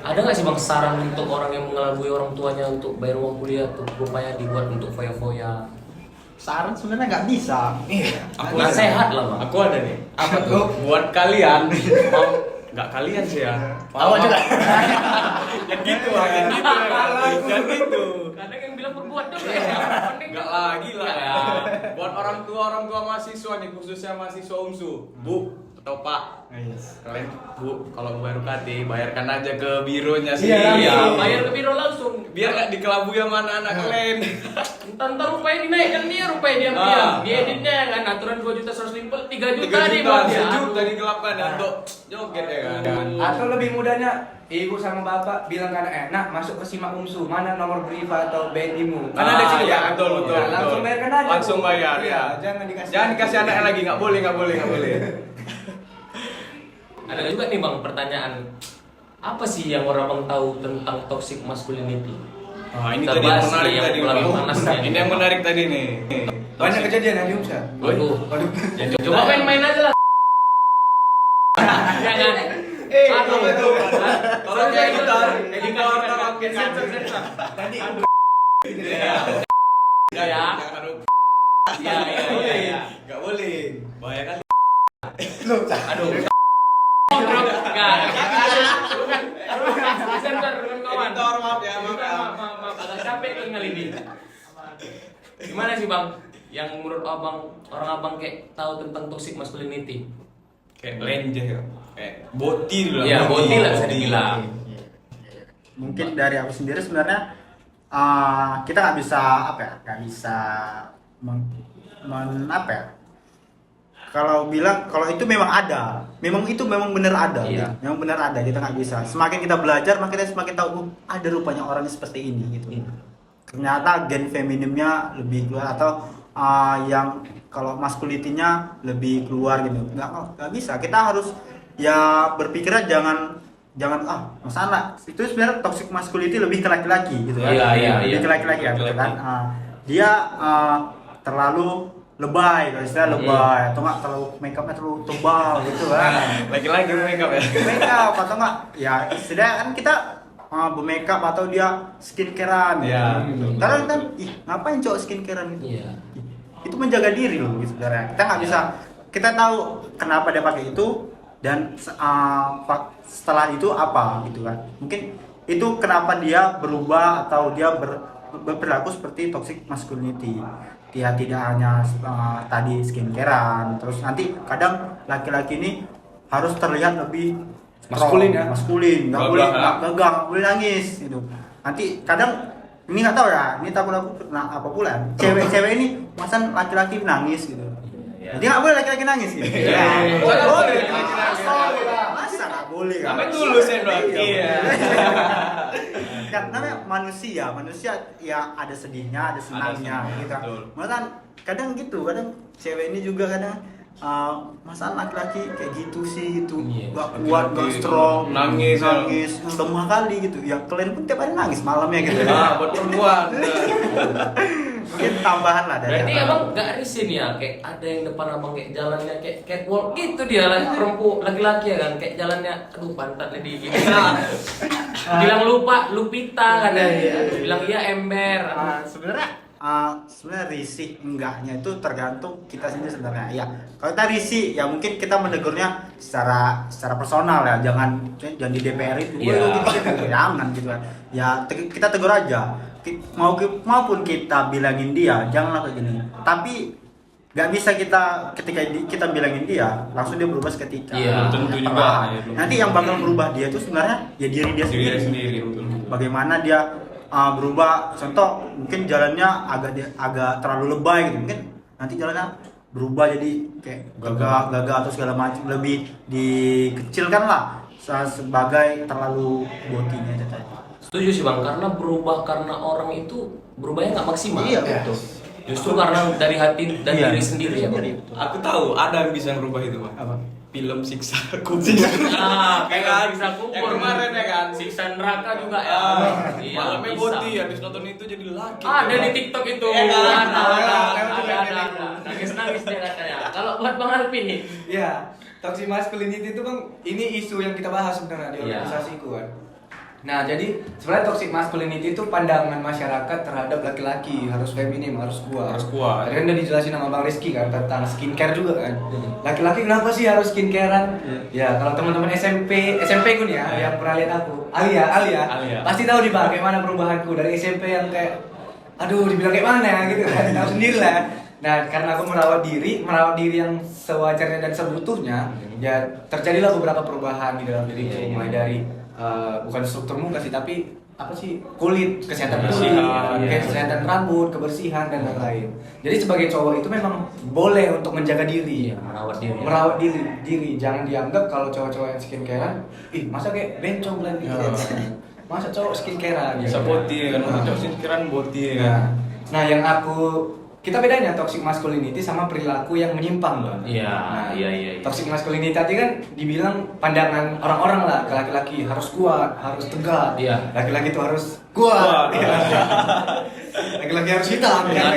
Ada nggak sih bang saran untuk orang yang mengelabui orang tuanya untuk bayar uang kuliah tuh rupanya dibuat untuk foya-foya? Saran sebenarnya nggak bisa. Aku Nggak ada. sehat lah bang. Aku ada nih. Apa tuh? Buat kalian mau nggak kalian sih ya? Awak juga. Yang gitu. Kadang yang bilang berbuat juga. Nggak lagi lah ya. Buat orang tua mahasiswa nih, khususnya mahasiswa UNSU, Bu atau Pak, kalian Bu kalau bayar UKT bayarkan aja ke bironya sih. Iya, bayar ke biro langsung. Biar nggak dikelabui sama anak-anak kalian. Entar rupanya dinaikkan dia, rupanya diam-diam. Dia editnya kan aturan 2 juta 100 ribu, 3 juta nih bang. 3 juta digelapkan ya untuk joget ya kan. Atau lebih mudahnya ibu sama bapak bilang kan nak masuk ke Simak UMSU, mana nomor BRIFA atau BNI-mu? Kan ada sih ya, betul. Langsung bayarkan aja. Langsung Bu. bayar Iya, ya. Jangan dikasih anaknya lagi, nggak boleh. Ada juga nih bang pertanyaan, apa sih yang orang bang tahu tentang toxic masculinity? Ini Kita tadi yang bahas menarik yang tadi. lagi Bang. panasnya. Ini yang menarik tadi nih. Banyak kejadian ya di UMSA. Waduh. Waduh. Coba main-main aja lah. Jangan. Apa itu? Tolong ya editor. Sensor. Tadi Ya. Iya. Nggak boleh. Bahaya kali. Aduh. Sensor dengan kawan. Editor, maaf ya. Maaf. Agak capek tuh kali ini. Gimana sih bang? Yang menurut abang, orang abang kayak tahu tentang toxic masculinity? Kayak lenje ya. Kayak boti dulu. Iya, boti lah bisa dibilang. Mungkin dari aku sendiri sebenarnya kita nggak bisa nggak bisa apa ya, kalau itu memang ada, itu memang benar ada. Iya. Gitu. Memang benar ada, kita nggak bisa, semakin kita belajar makin kita semakin tahu ada rupanya orangnya seperti ini gitu. Ternyata gen feminimnya lebih keluar, atau yang kalau maskulinitynya lebih keluar gitu. Nggak bisa, kita harus ya berpikirnya jangan masalah itu sebenarnya toxic masculinity lebih ke laki-laki gitu kan. Iya. Lebih ke laki-laki ya gitu kan. Dia terlalu lebay, kalau istilah lebay, atau enggak terlalu make upnya terlalu tebal gitu kan. Lagi-lagi makeup ya. Make up atau enggak ya setidaknya kan kita bermakeup atau dia skincarean Iya. gitu. Karena kan ngapain cowok skincarean gitu? Iya. Itu menjaga diri loh gitu sebenarnya. Kita nggak bisa, kita tahu kenapa dia pakai itu dan setelah itu apa gitu kan. Mungkin itu kenapa dia berubah atau dia berperilaku seperti toxic masculinity. Dia tidak hanya tadi skincarean, terus nanti kadang laki-laki ini harus terlihat lebih Maskulin ya? maskulin, nggak Gagah, boleh ya? gagah, nggak boleh nangis gitu. Nanti kadang ini nggak tahu ya, ini takut aku apa pula. Cewek-cewek ini masa laki-laki nangis gitu. Jadi nggak boleh laki-laki nangis gitu. Iya. Boleh. Boleh. Masa nggak boleh kan? Namanya tulus ya, Bro. Iya. Kan namanya manusia ya ada sedihnya, ada senangnya senang, gitu. betul. Malah kadang gitu, kadang cewek ini juga kadang masa laki-laki kayak gitu sih gitu, Iya. gak kuat, gak strong, Nangis. lemah kali gitu. Ya kalian pun tiap hari nangis malamnya gitu. Buat perempuan. Mungkin tambahan lah dari Berarti abang. abang gak risih ya, kayak ada yang depan abang kayak jalannya kayak catwalk gitu dia perempuan laki-laki ya kan, kayak jalannya aduh pantatnya di gini. Bilang lupa Lupita kan ya. Bilang iya ember. Sebenarnya risih enggaknya itu tergantung kita sendiri sebenarnya. Ya, kalau kita risih ya mungkin kita menegurnya secara personal ya, jangan di DPR itu. Iya. Gitu, jangan gitu kan. Ya kita tegur aja. Maupun kita bilangin dia janganlah kayak gini. Tapi nggak bisa ketika kita bilangin dia langsung dia berubah seketika. Iya, tentu juga. Perlahan. Ya, belum Nanti tentu. yang bakal berubah dia itu sebenarnya ya diri dia Diri sendiri. sendiri, betul. Bagaimana dia berubah, contoh mungkin jalannya agak terlalu lebay gitu, mungkin nanti jalannya berubah jadi kayak gagah atau segala macam, lebih dikecilkan lah sebagai terlalu botinya itu tadi. Setuju sih bang, karena berubah karena orang itu berubahnya nggak maksimal. Iya, betul. Justru karena dari hati dan Iya. diri sendiri ya bang. Aku tahu ada yang bisa merubah itu, Bang. Apa? Film siksa kubur. Nah, Ya kayak kan? siksa kubur. Yang kemarin ya kan? Siksa neraka juga ya. Iya, Malamnya bisa. boti habis nonton itu jadi laki. Ada di TikTok itu. Iya kan? Ada. Nangis dia katanya. Kalau buat Bang Alvin nih. Iya, toxic masculinity itu bang, ini isu yang kita bahas sebenarnya di Iya. organisasiku kan. Nah, jadi sebenarnya toxic masculinity itu pandangan masyarakat terhadap laki-laki, harus feminim, harus kuat. Harus kuat. Tadi kan udah dijelasin sama Bang Rizky kan tentang skincare juga kan. Laki-laki kenapa sih harus skincarean? Ya, kalau teman-teman SMP ku nih ya, yang pernah lihat aku, Alia, Alia. pasti tahu nih Bang, kayak mana perubahanku dari SMP yang kayak aduh dibilang kayak mana gitu kan, tahu sendiri lah. Nah, karena aku merawat diri yang sewajarnya dan sebutuhnya, ya terjadilah beberapa perubahan di dalam diriku, mulai dari bukan struktur muka sih, tapi apa sih, kulit, kesehatan kulit, Kebersihan, kesehatan rambut, kebersihan dan lain-lain. Jadi sebagai cowok itu memang boleh untuk menjaga diri, Merawat diri. merawat diri. Jangan dianggap kalau cowok-cowok yang skincarean, masa kayak bencong lah gitu. Masa cowok skincarean? Bisa boti ya kan? Cowok skincarean boti ya kan? Nah, yang kita bedanya toxic masculinity sama perilaku yang menyimpang, Bang. Iya, Nah, iya. Toxic masculinity tadi kan dibilang pandangan orang-orang lah, ke laki-laki harus kuat, harus tegak. Iya. Laki-laki itu harus kuat. Kuat. Iya. Laki-laki harus hitam kan.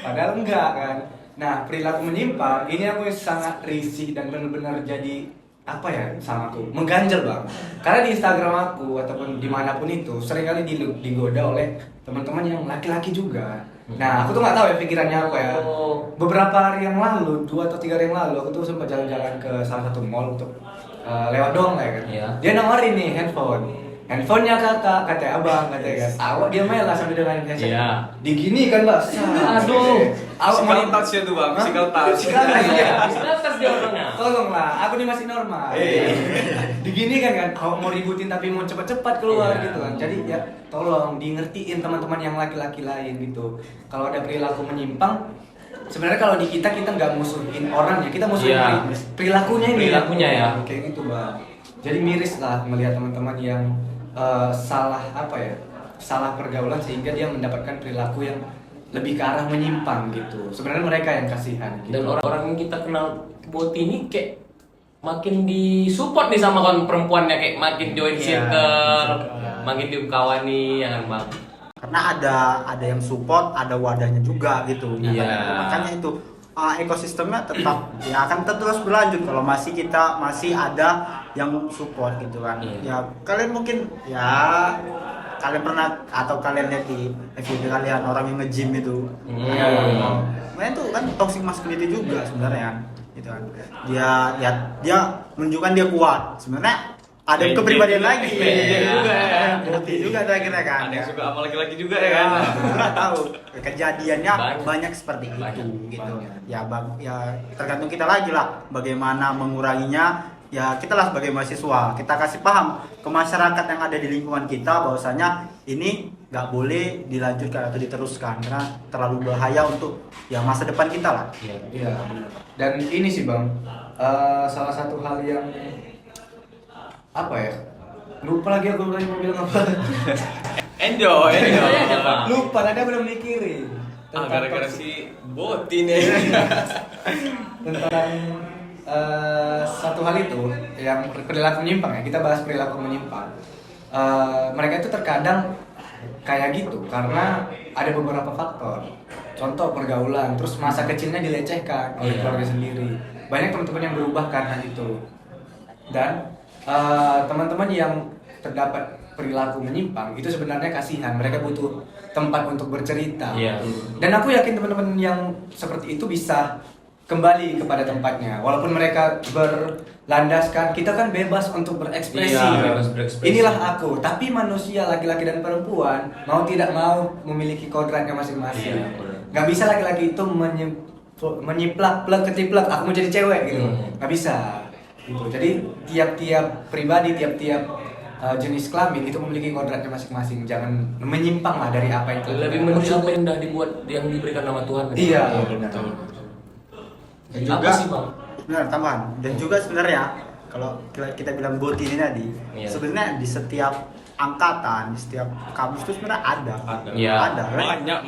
Padahal enggak kan. Nah, perilaku menyimpang ini aku sangat risih dan benar-benar jadi apa ya sama aku, mengganjal Bang. Karena di Instagram aku ataupun dimanapun itu seringkali digoda oleh teman-teman yang laki-laki juga. Nah, aku tuh nggak tahu ya pikirannya apa ya. Beberapa hari yang lalu, 2 atau 3 hari yang lalu, aku tuh sempat jalan-jalan ke salah satu mall untuk lewat doang lah ya kan. Iya. Dia nawarin nih handphonenya kakak, katanya abang, katanya kan. Awak dia main lah sambil dengan handset. Iya. Digini kan Mbak. Aduh. Awak mau Physical touch ya tuh Bang, physical touch. Physical touch, ya. Bisnatas dia orangnya. Tolonglah, aku ini masih normal. Digini kan, awak mau ributin tapi mau cepat-cepat keluar Iya. gitu kan. Jadi ya tolong di ngertiin teman-teman yang laki-laki lain gitu. Kalau ada perilaku menyimpang, sebenarnya kalau di kita nggak musuhin orangnya, kita musuhin Iya. perilakunya ini. Perilakunya ya. Kayak gitu Bang. Jadi miris lah melihat teman-teman yang salah pergaulan sehingga dia mendapatkan perilaku yang lebih ke arah menyimpang gitu. Sebenarnya mereka yang kasihan gitu. Dan orang-orang yang kita kenal boti ini kayak makin disupport nih sama kawan perempuannya, kayak makin join Iya, circle, makin dikawani ya kan bang. Karena ada yang support, ada wadahnya juga gitu. Iya. Makanya itu ekosistemnya tetap ya akan terus berlanjut kalau masih ada yang support gitu kan. Iya. Ya kalian mungkin ya kalian pernah atau kalian lihat di FYP kalian orang yang nge-gym itu. Nah itu kan toxic masculinity juga sebenarnya kan. Gitu kan. Dia menunjukkan dia kuat. Sebenarnya ada kepribadian lagi. Bukti juga akhirnya kan. Ada yang suka sama laki-laki juga ya kan. Nggak tahu kejadiannya Banyak. banyak seperti itu Banyak. gitu. Ya tergantung kita lagi lah bagaimana menguranginya. Ya kita lah sebagai mahasiswa kita kasih paham ke masyarakat yang ada di lingkungan kita bahwasanya ini nggak boleh dilanjutkan atau diteruskan karena terlalu bahaya untuk ya masa depan kita lah. Iya. Dan ini sih bang, salah satu hal yang apa ya? Lupa lagi aku tadi mau bilang apa. Enjoy. aja, Bang. Lupa, tadi aku belum mikirin. Gara-gara si Boti nih. Tentang satu hal itu yang perilaku menyimpang ya, kita bahas perilaku menyimpang. Mereka itu terkadang kayak gitu karena ada beberapa faktor. Contoh pergaulan, terus masa kecilnya dilecehkan oleh keluarga sendiri. Banyak teman-teman yang berubah karena itu. Dan teman-teman yang terdapat perilaku menyimpang itu sebenarnya kasihan, mereka butuh tempat untuk bercerita. Dan aku yakin teman-teman yang seperti itu bisa kembali kepada tempatnya walaupun mereka berlandaskan kita kan bebas untuk berekspresi. Bebas berekspresi. Inilah aku, tapi manusia laki-laki dan perempuan mau tidak mau memiliki kodratnya masing-masing. Nggak bisa laki-laki itu menyiplak keciplak aku mau jadi cewek gitu. Nggak bisa gitu. Jadi tiap-tiap pribadi, tiap-tiap jenis kelamin itu memiliki kodratnya masing-masing. Jangan menyimpang lah dari apa yang Lebih menuju apa yang dah dibuat, yang diberikan nama Tuhan. Iya, betul. Dan Apa juga sih, Bang? benar tambahan. Dan juga sebenarnya kalau kita bilang boti ini tadi, Iya. sebenarnya di setiap angkatan, di setiap kampus itu sebenarnya ada. Iya. Ada. Banyak,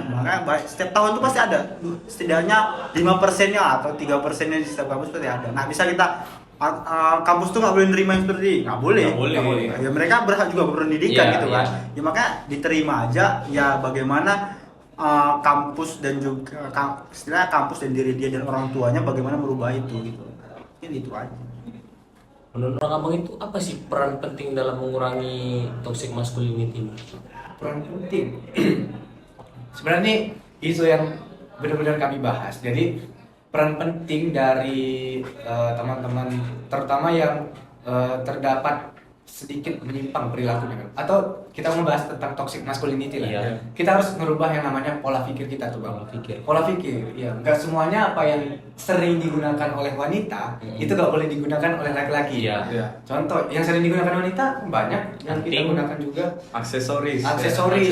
Makanya setiap tahun itu pasti ada. Setidaknya 5%-nya atau 3%-nya di setiap kampus pasti ada. Nah, bisa kita kampus tuh nggak boleh nerima yang seperti ini, nggak boleh. Nggak boleh. Ya mereka berhak juga berpendidikan Iya, gitu kan. iya. Ya makanya diterima aja. Ya bagaimana kampus dan juga istilahnya kampus dan diri dia dan orang tuanya bagaimana merubah itu gitu. Mungkin itu aja. Menurut abang itu apa sih peran penting dalam mengurangi toxic masculinity? peran penting. Sebenarnya ini isu yang benar-benar kami bahas. Jadi peran penting dari teman-teman terutama yang terdapat sedikit menyimpang perilakunya atau kita membahas tentang toxic masculinity lah. Iya. Kita harus merubah yang namanya pola pikir kita tuh bang. Pola pikir, ya. Nggak semuanya apa yang sering digunakan oleh wanita itu nggak boleh digunakan oleh laki-laki. Iya. Contoh yang sering digunakan wanita banyak yang kita Penting. gunakan juga Aksesoris.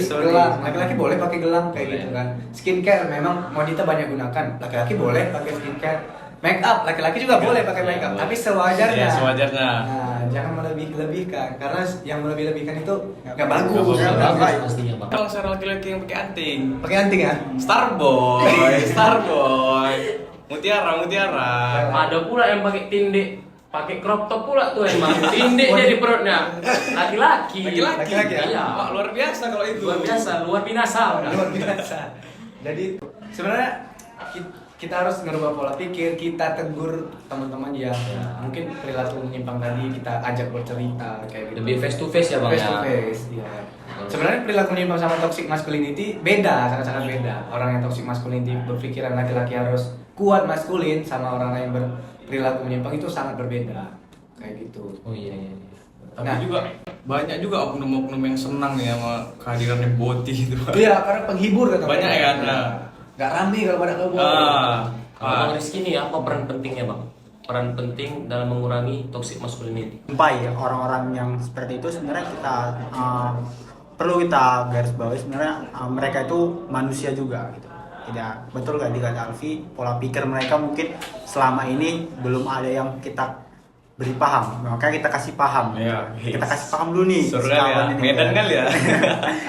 gelang. Laki-laki boleh pakai gelang kayak gitu kan. Skincare memang wanita banyak gunakan. Laki-laki boleh pakai skincare. Make up laki-laki juga boleh pakai make up, tapi sewajarnya. Iya, sewajarnya. Nah, jangan melebih-lebihkan karena yang melebih-lebihkan itu nggak bagus. Nggak bagus. Nggak baik. Pastinya, Bang. Kalau seorang laki-laki yang pakai anting, Pakai anting ya? Starboy, mutiara. Ada pula yang pakai tindek, pakai crop top pula tuh emang tindeknya di perutnya. Laki-laki. Laki-laki ya? Iya. Wah, luar biasa kalau itu. Luar biasa, luar binasa udah. Luar biasa. Jadi sebenarnya kita harus ngerubah pola pikir, kita tegur teman-teman yang mungkin perilaku menyimpang tadi, kita ajak bercerita kayak gitu. Lebih face to face ya bang Face ya. to face, iya. Sebenarnya perilaku menyimpang sama toxic masculinity beda, sangat-sangat beda. Orang yang toxic masculinity berpikiran laki-laki harus kuat maskulin sama orang yang berperilaku menyimpang itu sangat berbeda. Kayak gitu. Oh iya. Tapi Nah. juga banyak juga oknum-oknum yang senang ya sama kehadirannya Boti itu. Iya, karena penghibur kata Banyak mereka. ya kan? Nah. Nggak rame kalau pada keluar. Kalau Bang Rizky nih apa peran pentingnya bang? Peran penting dalam mengurangi toxic masculinity. Sampai ya orang-orang yang seperti itu sebenarnya kita perlu kita garis bawahi sebenarnya mereka itu manusia juga gitu. Tidak betul gak dikata Alfi, pola pikir mereka mungkin selama ini belum ada yang kita beri paham, maka kita kasih paham. Iya. Kita kasih paham dulu nih. Seru si kali ya, kawan ini. Medan kali ya.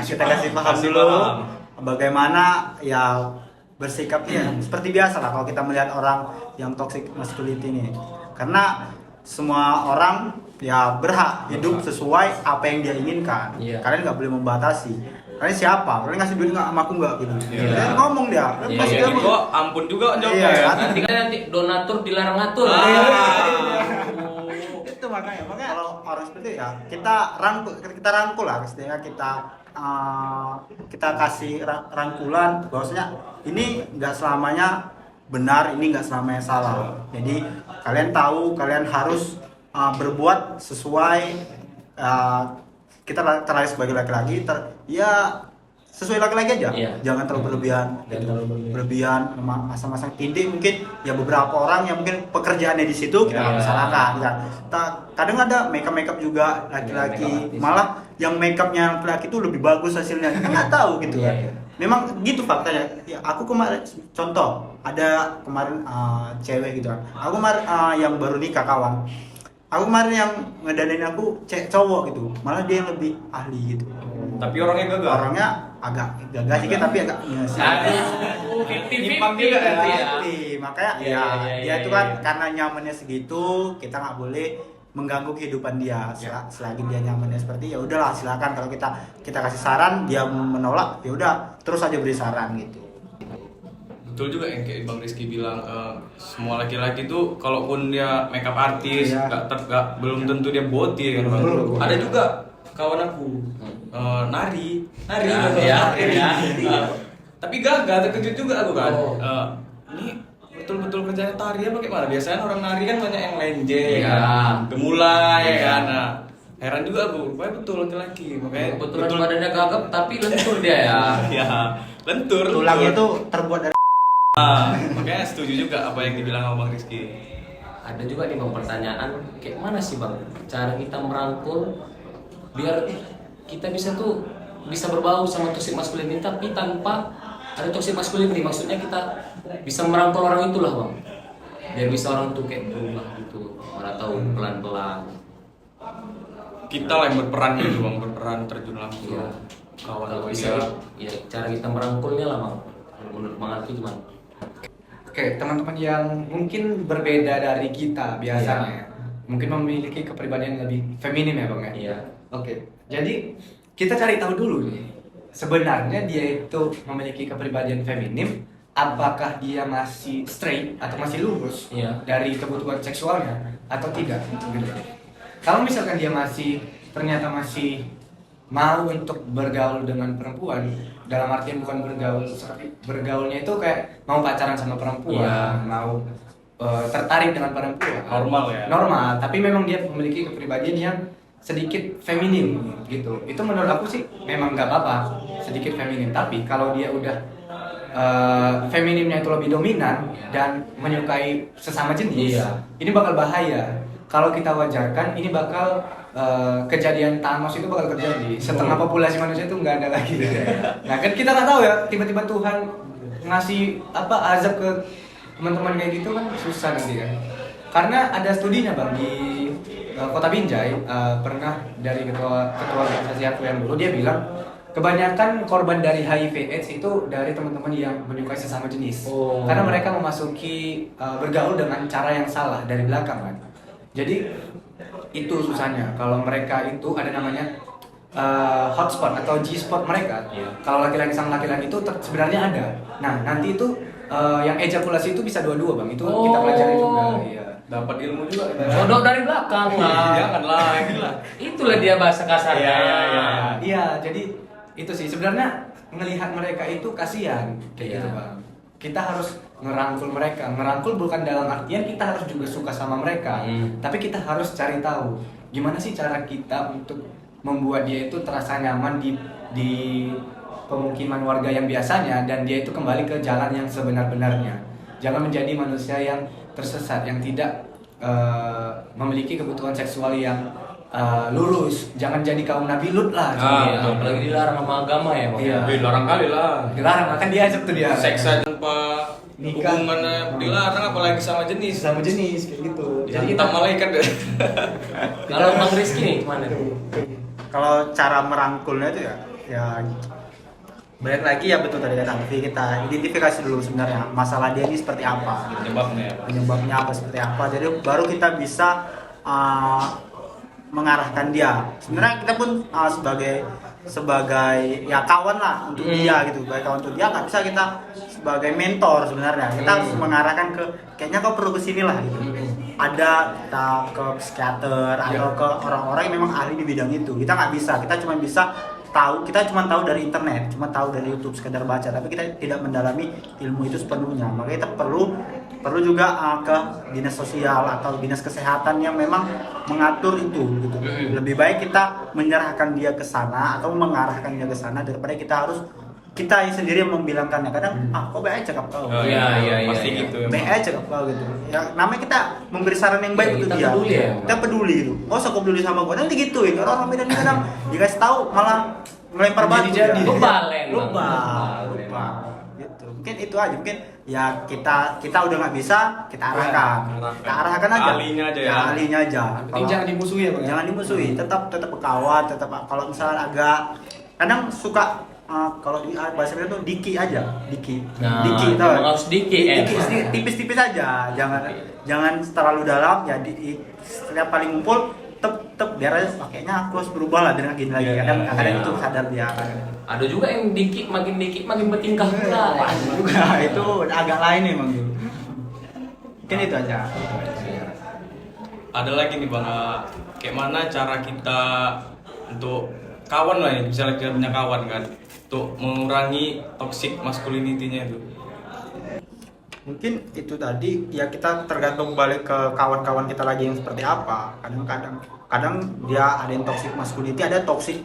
Kita kasih paham Kasih dulu paham. bagaimana ya bersikapnya seperti biasa lah kalau kita melihat orang yang toxic masculinity ini. Karena semua orang ya berhak hidup sesuai apa yang dia inginkan. Iya. Kalian nggak boleh membatasi. Kalian siapa? Kalian ngasih duit nggak sama aku nggak gitu? Iya. Dia ngomong dia. Iya, Pasti Ya dia gitu, ampun juga jawabnya Iya, ya. kan? Nanti donatur dilarang ngatur. Itu makanya kalau orang seperti itu ya kita rangkul lah, istilahnya kita kasih rangkulan bahwasanya ini nggak selamanya benar, ini nggak selamanya salah. Jadi kalian tahu, kalian harus berbuat sesuai, kita terlahir sebagai laki-laki, ya sesuai laki-laki aja. Iya. Jangan terlalu berlebihan masang-masang tindik. Mungkin ya beberapa orang yang mungkin pekerjaannya di situ kita Iya. nggak salahkan kan. Kadang ada makeup juga laki-laki, Makeup artis. malah yang makeupnya laki-laki itu lebih bagus hasilnya, kita nggak tahu gitu kan. Iya. Memang gitu faktanya. Ya, aku kemarin contoh ada kemarin cewek gitu kan. Aku kemarin yang baru nikah kawan. Aku kemarin yang ngedanain aku cowok gitu, malah dia yang lebih ahli gitu. Tapi orangnya gagal. Orangnya agak gagah sedikit tapi agak Aduh, 50-50 Nyimpang juga gitu ya. ya. Makanya Iya, ya iya, dia iya, itu kan iya. karena nyamannya segitu, kita nggak boleh mengganggu kehidupan dia. Selagi dia nyamannya seperti ya udahlah, silakan. Kalau kita kasih saran dia menolak, ya udah terus aja beri saran gitu. Betul juga yang kayak Bang Rizky bilang, semua laki-laki tuh kalaupun dia makeup artis, Iya. belum tentu dia boti kan Bang. Betul. Ada juga kawan aku nari Ya, ya. tapi gagal, terkejut juga aku kan. Oh. Ini betul-betul kerjanya tari apa kayak mana? Biasanya orang nari kan banyak yang lenje, Iya. kan, gemulai Iya. ya kan. Nah, heran juga aku, rupanya betul laki-laki. Makanya Kebetulan badannya gagap tapi lentur dia ya. ya, lentur. Tulangnya tuh terbuat dari Makanya setuju juga apa yang dibilang sama Bang Rizky. Ada juga nih bang pertanyaan, kayak mana sih bang cara kita merangkul biar kita bisa berbau sama toxic masculinity tapi tanpa ada toxic masculinity. Maksudnya kita bisa merangkul orang itulah bang, biar bisa orang tuh kayak berubah gitu, mana tahu pelan-pelan. Kita lah yang berperan gitu Bang, berperan terjun langsung. Iya. Kawan Kalau dia. bisa, ya cara kita merangkulnya lah bang. Menurut bang Alfi gimana? Oke, teman-teman yang mungkin berbeda dari kita biasanya, mungkin memiliki kepribadian lebih feminim ya bang ya. Iya. Oke, jadi kita cari tahu dulu nih, sebenarnya dia itu memiliki kepribadian feminim, apakah dia masih straight atau masih lurus Iya. dari kebutuhan seksualnya atau tidak, gitu. Kalau misalkan dia ternyata masih mau untuk bergaul dengan perempuan, dalam artian bukan bergaulnya itu kayak mau pacaran sama perempuan, Iya. mau tertarik dengan perempuan, Normal ya? normal, tapi memang dia memiliki kepribadian yang sedikit feminim gitu. Itu menurut aku sih memang nggak apa-apa sedikit feminim, tapi kalau dia udah feminimnya itu lebih dominan dan menyukai sesama jenis, Iya. ini bakal bahaya. Kalau kita wajarkan, ini bakal kejadian Thanos itu bakal terjadi. Setengah populasi manusia itu nggak ada lagi. Nah kan kita nggak tahu ya, tiba-tiba Tuhan ngasih azab ke teman-teman kayak gitu kan susah nanti kan. Karena ada studinya bang di Kota Binjai, pernah dari ketua organisasi aku yang dulu, dia bilang kebanyakan korban dari HIV/AIDS itu dari teman-teman yang menyukai sesama jenis. Oh. Karena mereka memasuki bergaul dengan cara yang salah dari belakang kan. Jadi itu susahnya kalau mereka itu ada namanya hotspot atau G-spot mereka. Iya. Kalau laki-laki sama laki-laki itu sebenarnya ada. Nah nanti itu yang ejakulasi itu bisa dua-dua bang. Itu kita pelajari juga. Iya. Dapat ilmu juga. Sodok dari belakang lah. Janganlah, gila. Itulah dia bahasa kasarnya. Iya, jadi itu sih sebenarnya ngelihat mereka itu kasihan kayak Iya. gitu bang. Kita harus ngerangkul mereka. Ngerangkul bukan dalam artian kita harus juga suka sama mereka, tapi kita harus cari tahu gimana sih cara kita untuk membuat dia itu terasa nyaman di pemukiman warga yang biasanya dan dia itu kembali ke jalan yang sebenar-benarnya. Jangan menjadi manusia yang tersesat, yang tidak memiliki kebutuhan seksual yang lurus. Jangan jadi kaum Nabi Lut lah. Iya, betul. apalagi dilarang sama agama ya bang. Iya. Larang kali lah. Dilarang, akan diajak tuh dia. Seks aja tanpa Nikah. hubungannya dilarang, apalagi sama jenis. sama jenis kayak gitu. Jadi kita malaikat deh. Kalau bang Rizky nih gimana? Kalau cara merangkulnya itu ya balik lagi ya betul tadi kata Alfi, kita identifikasi dulu sebenarnya masalah dia ini seperti apa gitu. Penyebabnya. Penyebabnya apa seperti apa, jadi baru kita bisa mengarahkan dia. Sebenarnya kita pun sebagai ya kawan lah untuk dia gitu, sebagai kawan untuk dia nggak bisa kita sebagai mentor sebenarnya. Kita harus mengarahkan ke kayaknya kau perlu kesini lah gitu. Ada kita ke psikiater atau ke orang-orang yang memang ahli di bidang itu. Kita nggak bisa, kita cuma bisa tahu, kita cuma tahu dari internet, cuma tahu dari YouTube sekedar baca, tapi kita tidak mendalami ilmu itu sepenuhnya. Makanya kita perlu juga ke dinas sosial atau dinas kesehatan yang memang mengatur itu gitu. Lebih baik kita menyerahkan dia ke sana atau mengarahkan dia ke sana daripada kita sendiri yang membilangkannya. Kadang kok baik aja kau. Pasti gitu. Baik aja kau gitu. Ya namanya kita memberi saran yang baik untuk dia. Peduli ya. Kita peduli itu. Oh, kau peduli sama gua. Nanti gituin. Orang Medan kadang dikasih tahu malah melempar batu. Jadi. Lupa. Gitu. Mungkin itu aja. Mungkin ya kita udah nggak bisa, kita arahkan. Kita arahkan aja. Ahlinya aja ya. Ahlinya aja. Penting jangan dimusuhi ya, Bang. Jangan dimusuhi. Tetap berkawan. Tetap kalau misalnya agak kadang suka kalau di bahasa Medan tuh diki aja, diki tau memang harus diki tipis-tipis aja, jangan terlalu dalam ya. Setiap paling ngumpul tep biar aja kayaknya aku harus berubah lah dengan gini lagi. Kadang itu sadar dia. Ada juga yang dikit makin bertingkah pula. Juga itu agak lain emang gitu. Mungkin itu aja. Ada lagi nih Bang, kayak mana cara kita untuk kawan lah ya, misalnya kita punya kawan kan, untuk mengurangi toxic masculinity-nya itu. Mungkin itu tadi ya, kita tergantung balik ke kawan-kawan kita lagi yang seperti apa. Kadang dia ada yang toxic masculinity, ada toxic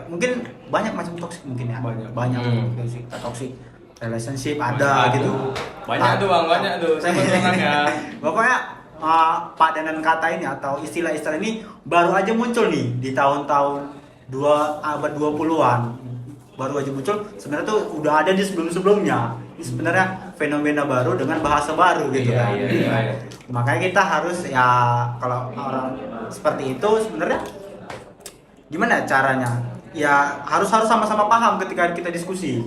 mungkin banyak macam toxic mungkin ya. Banyak toxic relationship ada gitu. Banyak tuh Bang, banyak tuh. Sebenarnya pokoknya padanan kata ini atau istilah-istilah ini baru aja muncul nih di tahun-tahun abad 20-an. Baru aja muncul, sebenarnya tuh udah ada di sebelum-sebelumnya. Ini sebenarnya fenomena baru dengan bahasa baru gitu kan. Iya. Makanya kita harus ya, kalau orang seperti itu sebenarnya gimana caranya? Ya harus sama-sama paham ketika kita diskusi.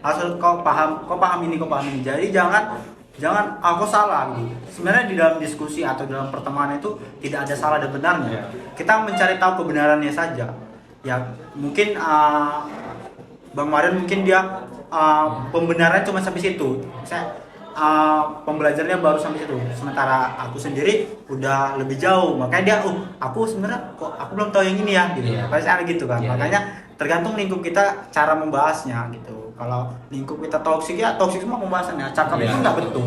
Harus kau paham ini. Jadi jangan aku salah gitu. Sebenarnya di dalam diskusi atau dalam pertemanan itu tidak ada salah dan benarnya. Kita mencari tahu kebenarannya saja. Ya mungkin Bang Marian mungkin dia pembenaran cuma sampai situ. Saya pembelajarannya baru sampai situ. Sementara aku sendiri udah lebih jauh. Makanya dia, aku sebenarnya kok aku belum tahu yang ini ya gitu. Pasti ada gitu kan. Makanya tergantung lingkup kita cara membahasnya gitu. Kalau lingkup kita toksik ya toksik semua pembahasannya. Cakap itu nggak betul.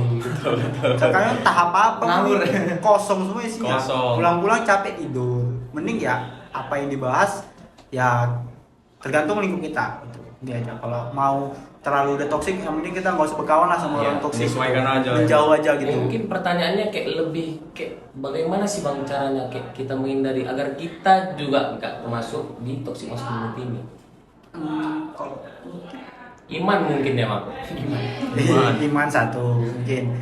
Cakapnya entah apa ngawur, kosong semua isinya. Pulang-pulang capek tidur. Mending ya apa yang dibahas ya tergantung lingkup kita. Dia aja. Kalau mau terlalu udah toksik, yang penting kita nggak usah berkawan lah sama orang toksik. Menjauh aja gitu. Mungkin pertanyaannya kayak lebih kayak bagaimana sih Bang caranya kayak kita menghindari agar kita juga nggak termasuk di toxic masculinity ini? Kalau Iman mungkin ya Bang. Iman satu mungkin.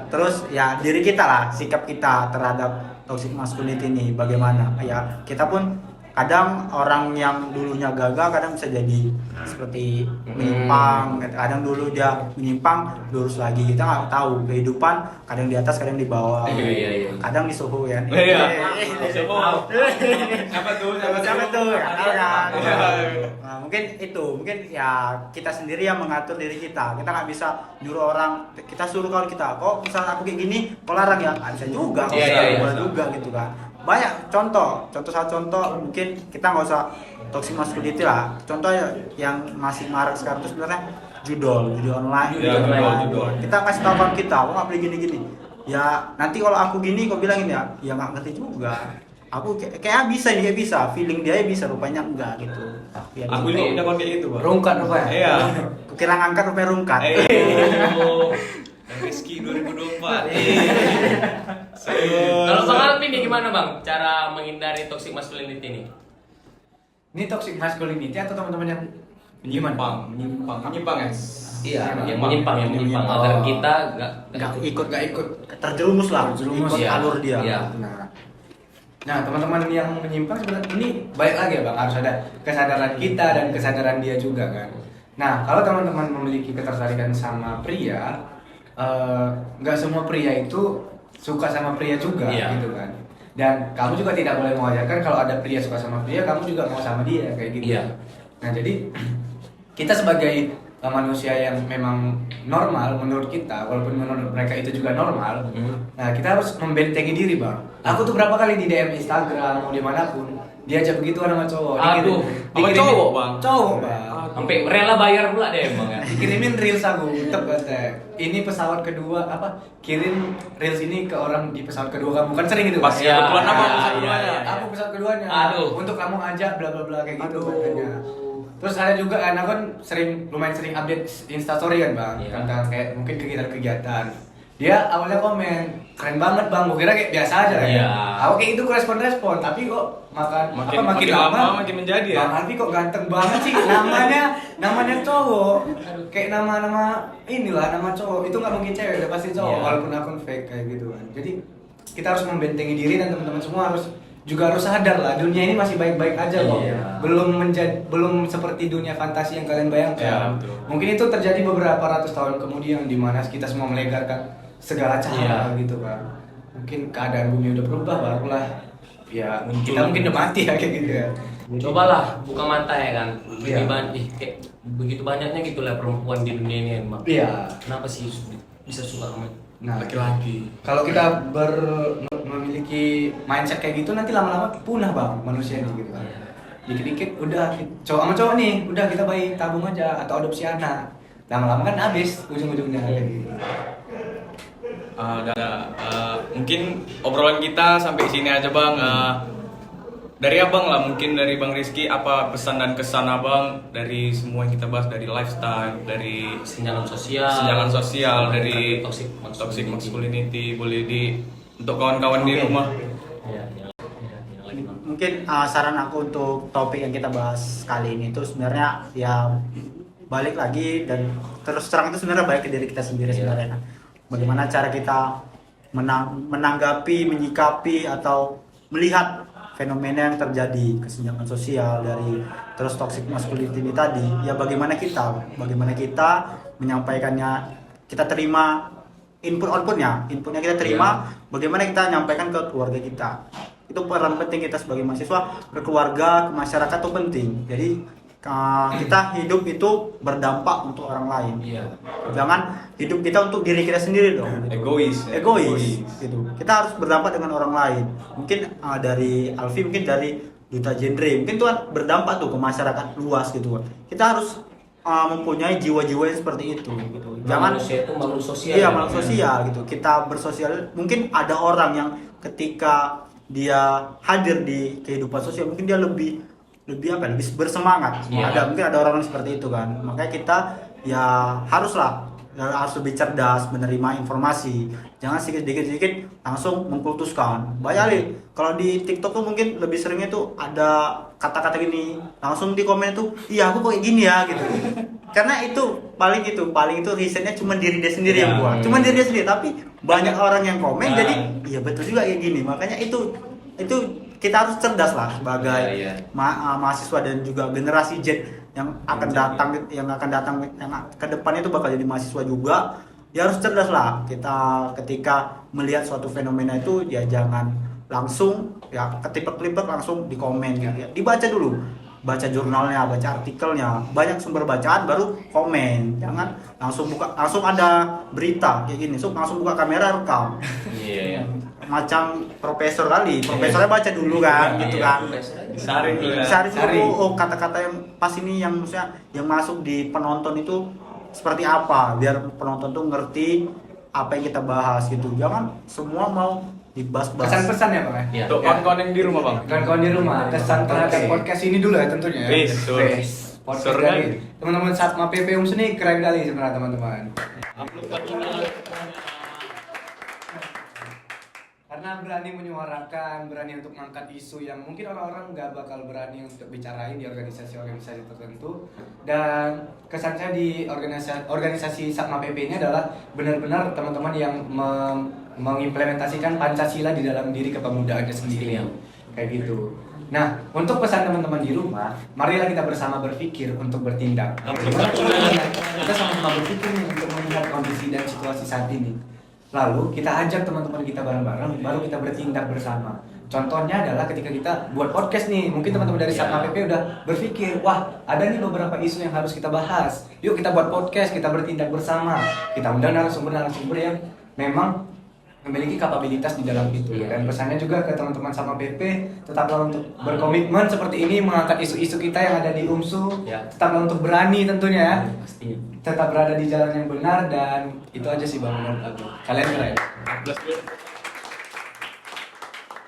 Terus ya diri kita lah, sikap kita terhadap toxic masculinity ini bagaimana? Ya kita pun kadang orang yang dulunya gagal kadang bisa jadi seperti menyimpang. Kadang dulu dia menyimpang lurus lagi, kita nggak tahu kehidupan, kadang di atas kadang di bawah. Kadang di suhu ya. Siapa tuh kan. Nah, mungkin ya kita sendiri yang mengatur diri kita. Kita nggak bisa nyuruh orang, kita suruh kalau kita kok misalnya aku kayak gini kok larang ya, nggak bisa juga. Boleh juga gitu kan. Banyak contoh mungkin kita nggak usah toxic masculinity lah. Contoh yang masih marak sekarang itu sebenarnya judol online. Kita kasih tahu kawan kita, nggak boleh gini. Ya nanti kalau aku gini kau bilangin ya nggak ngerti juga. Aku kayak bisa, feeling dia bisa, rupanya enggak gitu. Aku ini udah kayak gitu Bang. Rungkat rupanya. Iya. Kukira ngangkat rupanya rungkat. Rizky 2024. Kalau Bang Alvin nih gimana Bang cara menghindari toxic masculinity ini? Ini toxic masculinity atau teman-teman yang Menyimpang ya? Iya, yang menyimpang agar kita nggak ikut terjerumus ikut alur dia. Iya. Nah teman-teman yang menyimpang sebenarnya ini baik lagi ya Bang, harus ada kesadaran kita dan kesadaran dia juga kan. Nah kalau teman-teman memiliki ketertarikan sama pria, nggak semua pria itu suka sama pria juga gitu kan. Dan kamu juga tidak boleh mengajarkan kalau ada pria suka sama pria, kamu juga mau sama dia kayak gitu. Iya. Nah jadi kita sebagai manusia yang memang normal menurut kita, walaupun menurut mereka itu juga normal, nah kita harus membentengi diri bang. Aku tuh berapa kali di DM Instagram mau dimanapun diajak begitu sama cowok. Aduh, sama cowok, Bang? Cowok bang. Sampai rela bayar pula deh emang ya. Dikirimin reels aku, tetep kata. Ini pesawat kedua apa? Kirim reels ini ke orang di pesawat kedua kamu, kan sering gitu. Pas Bang? ya, kebetulan apa iya, pesawat iya, keduanya? iya. Aku pesawat keduanya. Aduh. Untuk kamu aja bla bla bla kayak gitu Aduh. katanya. Terus ada juga kan aku kan lumayan sering update Instastory kan bang, Iya. tentang kayak mungkin kegiatan-kegiatan. Dia awalnya komen keren banget bang, gue kira kayak biasa aja lah ya. Iya. Aku kayak itu respon tapi kok makin lama makin menjadi ya. Bang Alfi kok ganteng banget sih, namanya cowok, kayak nama inilah nama cowok, itu nggak mungkin cewek, udah pasti cowok, Iya. walaupun akun fake kayak gitu kan. Jadi kita harus membentengi diri dan teman-teman semua harus sadar lah, dunia ini masih baik-baik aja kok. Iya. Belum seperti dunia fantasi yang kalian bayangkan. Iya, betul. Mungkin itu terjadi beberapa ratus tahun kemudian di mana kita semua melegarkan segala cara Iya. gitu kan. Mungkin keadaan bumi udah berubah barulah ya Muncul. kita mungkin udah mati ya kayak gitu ya. Cobalah buka mata ya kan. Iya. Kayak begitu banyaknya gitu lah perempuan di dunia ini emang. Iya. Kenapa sih bisa suka sama Nah, Laki-laki. kalau kita memiliki mindset kayak gitu nanti lama-lama punah bang manusia ini gitu kan. Iya. Dikit-dikit udah cowok sama cowok nih, udah kita bayi tabung aja atau adopsi anak. Lama-lama kan habis ujung-ujungnya kayak gitu. Mungkin obrolan kita sampai sini aja bang. Dari abang lah, mungkin dari Bang Rizky, apa pesan dan kesan abang dari semua yang kita bahas, dari lifestyle, dari kesenjangan sosial, dari toxic toxic masculinity, boleh untuk kawan-kawan di Oke. rumah. Iya, yang lagi nonton. Mungkin saran aku untuk topik yang kita bahas kali ini itu sebenarnya ya balik lagi dan terus terang itu sebenarnya baik ke diri kita sendiri Iya. sebenarnya. Bagaimana cara kita menanggapi, menyikapi atau melihat fenomena yang terjadi, kesenjangan sosial dari terus toxic masculinity tadi, ya bagaimana kita menyampaikannya, kita terima inputnya kita terima, bagaimana kita menyampaikan ke keluarga kita. Itu peran penting kita sebagai mahasiswa, berkeluarga, ke masyarakat itu penting. Jadi kita hidup itu berdampak untuk orang lain. Iya. Jangan hidup kita untuk diri kita sendiri dong. Gitu. Egois gitu. Kita harus berdampak dengan orang lain. Mungkin dari Alfi, mungkin dari Duta Genre, mungkin itu kan berdampak tuh ke masyarakat luas gitu kan. Kita harus mempunyai jiwa-jiwa yang seperti itu gitu. Jangan Manusia itu makhluk sosial. iya, makhluk sosial gitu. Kita bersosial, mungkin ada orang yang ketika dia hadir di kehidupan sosial mungkin dia lebih bersemangat. Iya. Mungkin ada orang seperti itu kan. Makanya kita ya harus lebih cerdas menerima informasi. Jangan sedikit langsung mengkultuskan. Banyak kalau di TikTok tuh mungkin lebih seringnya tuh ada kata-kata gini, langsung di komen tuh, iya aku kok gini ya gitu. Karena itu paling itu risetnya cuma diri dia sendiri yang buat. Cuma diri dia sendiri, tapi banyak orang yang komen jadi iya betul juga kayak gini. Makanya itu kita harus cerdas lah sebagai mahasiswa dan juga generasi Z yang akan datang yang ke depan itu bakal jadi mahasiswa juga. Ya harus cerdas lah kita ketika melihat suatu fenomena itu, ya jangan langsung ya ketipek-kelipek langsung di komen gitu ya. Dibaca dulu, baca jurnalnya, baca artikelnya, banyak sumber bacaan baru komen. Jangan langsung ada berita kayak gini, langsung buka kamera rekam. Iya. Macam profesornya baca dulu kan gitu kan. Disaring dulu ya. Disaring dulu kata-kata yang pas ini yang maksudnya yang masuk di penonton itu seperti apa, biar penonton tuh ngerti apa yang kita bahas gitu. Jangan semua mau dibahas-bahas. Pesan-pesan ya bang ya? Iya. Untuk kawan-kawan yang di rumah bang. Kawan-kawan di rumah, kesan terhadap podcast ini dulu ya tentunya. Betul. Podcast Seru dari kali. teman-teman Satma PP Seni keren kali sebenarnya teman-teman. Karena berani menyuarakan, berani untuk mengangkat isu yang mungkin orang-orang nggak bakal berani untuk bicarain di organisasi-organisasi tertentu. Dan kesan saya di organisasi Satma PP ini adalah benar-benar teman-teman yang mengimplementasikan Pancasila di dalam diri kepemudaannya sendiri. Kayak gitu. Nah, untuk pesan teman-teman di rumah, marilah kita bersama berpikir untuk bertindak. Kita sama-sama berpikir nih untuk melihat kondisi dan situasi saat ini. Lalu kita ajak teman-teman kita bareng-bareng, baru kita bertindak bersama. Contohnya adalah ketika kita buat podcast nih, mungkin teman-teman dari Ya. Satma PP udah berpikir, wah ada nih beberapa isu yang harus kita bahas. Yuk kita buat podcast, kita bertindak bersama. Kita undang narasumber-narasumber yang memang memiliki kapabilitas di dalam itu. Ya. Dan pesannya juga ke teman-teman Satma PP, tetaplah untuk berkomitmen seperti ini mengangkat isu-isu kita yang ada di UMSU. Ya. Tetaplah untuk berani tentunya ya. Pastinya. Tetap berada di jalan yang benar dan itu aja sih Bang menurut aku. Kalian keren.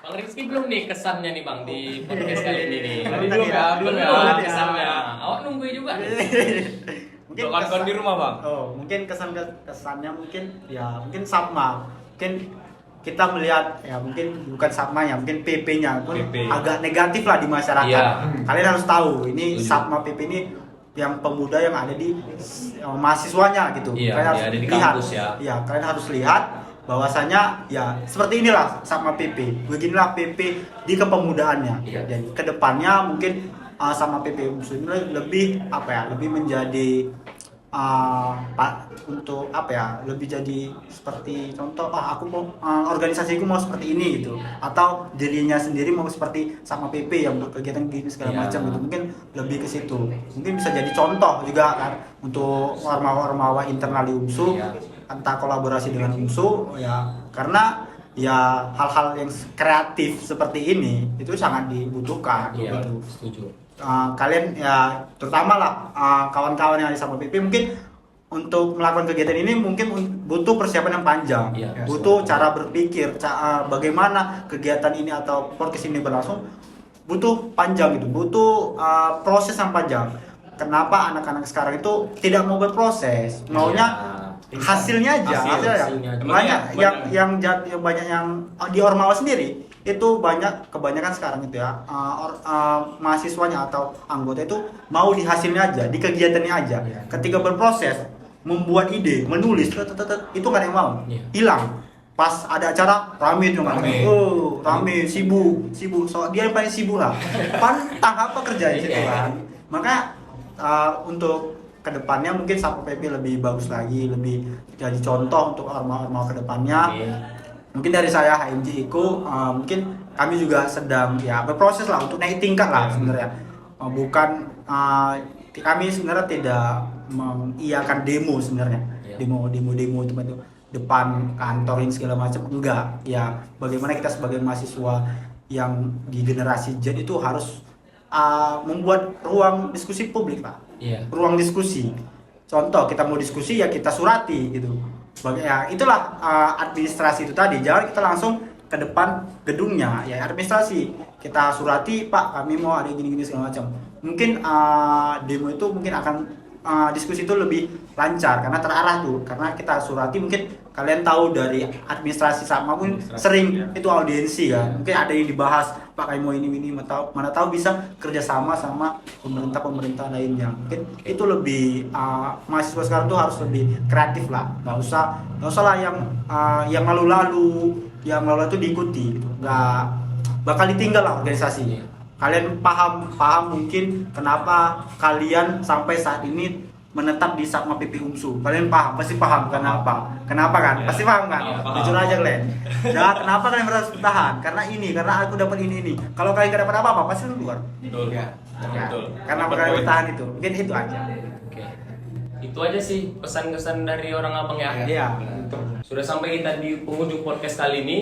Bang Rizky belum nih kesannya nih Bang di podcast kali ini nih. Belum ya, belum ya. Belum kesannya. Awak nunggu juga nih. Untuk kawan-kawan di rumah, Bang. Mungkin kesannya mungkin ya mungkin sama. Mungkin kita melihat ya mungkin bukan sama ya, mungkin PP-nya pun PP. agak negatif lah di masyarakat. Iya. Kalian harus tahu ini Setuju. Satma PP ini yang pemuda yang ada di mahasiswanya gitu. Iya, Kalian harus iya, ada di lihat. kampus ya. Iya, kalian harus lihat bahwasanya ya seperti inilah Satma PP. Beginilah PP di kepemudaannya. Iya. Jadi kedepannya mungkin sama PP UMSU ini lebih apa ya, lebih menjadi untuk apa ya, lebih jadi seperti contoh aku mau organisasiku mau seperti ini gitu, atau dirinya sendiri mau seperti sama PP yang berkegiatan gini segala Iya. macam gitu, mungkin lebih ke situ, mungkin bisa jadi contoh juga kan untuk ormawa-ormawa internal di UMSU, Iya. entah kolaborasi dengan UMSU ya, karena ya hal-hal yang kreatif seperti ini itu sangat dibutuhkan Iya, gitu. setuju. Kalian ya terutama lah kawan-kawan yang ada sama PP mungkin untuk melakukan kegiatan ini mungkin butuh persiapan yang panjang, Iya, butuh cara berpikir, bagaimana kegiatan ini atau podcast ini berlangsung, butuh panjang gitu, butuh proses yang panjang. Kenapa anak-anak sekarang itu tidak mau berproses, maunya hasilnya aja, hasilnya. Hasilnya. Banyak Emang yang banyak yang di Ormawa sendiri itu kebanyakan sekarang itu ya mahasiswanya atau anggota itu mau di hasilnya aja, di kegiatannya aja. Ketika berproses membuat ide, menulis itu nggak ada yang mau, hilang. Pas ada acara rame itu nggak ada. Rame. Rame, sibuk. So dia yang paling sibuk lah. Pantang apa kerjanya situ kan. Maka untuk kedepannya mungkin Satpol PP lebih bagus lagi, lebih jadi contoh untuk ormawa-ormawa kedepannya. Mungkin dari saya HMJ Iko, mungkin kami juga sedang ya berproses lah untuk naik tingkat lah sebenarnya. Bukan kami sebenarnya tidak mengiyakan demo sebenarnya, demo itu depan kantor ini segala macam, enggak. Ya bagaimana kita sebagai mahasiswa yang di generasi Z itu harus membuat ruang diskusi publik lah, ruang diskusi. Contoh kita mau diskusi ya kita surati gitu. Ya itulah administrasi itu tadi, jangan kita langsung ke depan gedungnya ya administrasi, kita surati Pak kami mau ada gini-gini segala macam. Mungkin demo itu mungkin akan diskusi itu lebih lancar karena terarah tuh, karena kita surati. Mungkin kalian tahu dari administrasi sama pun sering itu audiensi ya, mungkin ada yang dibahas Pak kami mau ini mana tahu bisa kerjasama sama pemerintah lainnya. Mungkin itu lebih mahasiswa sekarang tuh harus lebih kreatif lah, nggak usah lah yang lalu-lalu itu diikuti gitu. Nggak bakal ditinggal lah organisasi. Kalian paham mungkin kenapa kalian sampai saat ini menetap di Satma PP UMSU. Kalian pasti paham kenapa kan? Pasti paham kan? Jujur aja kalian. Nah, kenapa kalian harus bertahan? Karena aku dapat ini. Kalau kalian gak dapat apa-apa pasti keluar. Betul. Ya. Betul. Karena kalian bertahan itu. Mungkin itu aja. Oke. Itu aja sih pesan-kesan dari orang abang ya. Iya. Sudah sampai kita di penghujung podcast kali ini.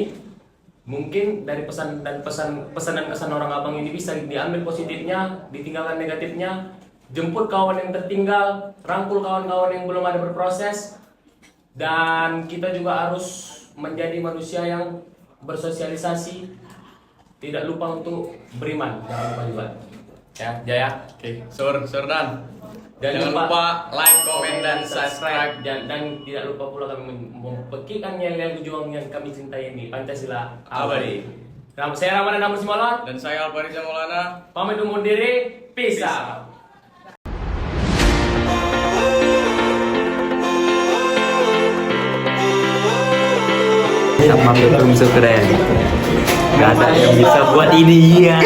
Mungkin dari pesan dan kesan orang abang ini bisa diambil positifnya, ditinggalkan negatifnya. Jemput kawan yang tertinggal, rangkul kawan-kawan yang belum ada berproses, dan kita juga harus menjadi manusia yang bersosialisasi. Tidak lupa untuk beriman, jangan lupa juga. Ya, Jaya. Oke, Dan. Dan Jangan lupa like, comment, dan subscribe. Dan tidak lupa pula kami mempekikan yel-yel juang yang kami cintai ini, Pancasila abadi. Saya Ramadan Namus Simalon. Dan saya Alfariza Maulana. Pamit undur diri. Peace out. Sama belum keren. Gak ada yang bisa buat ini ya.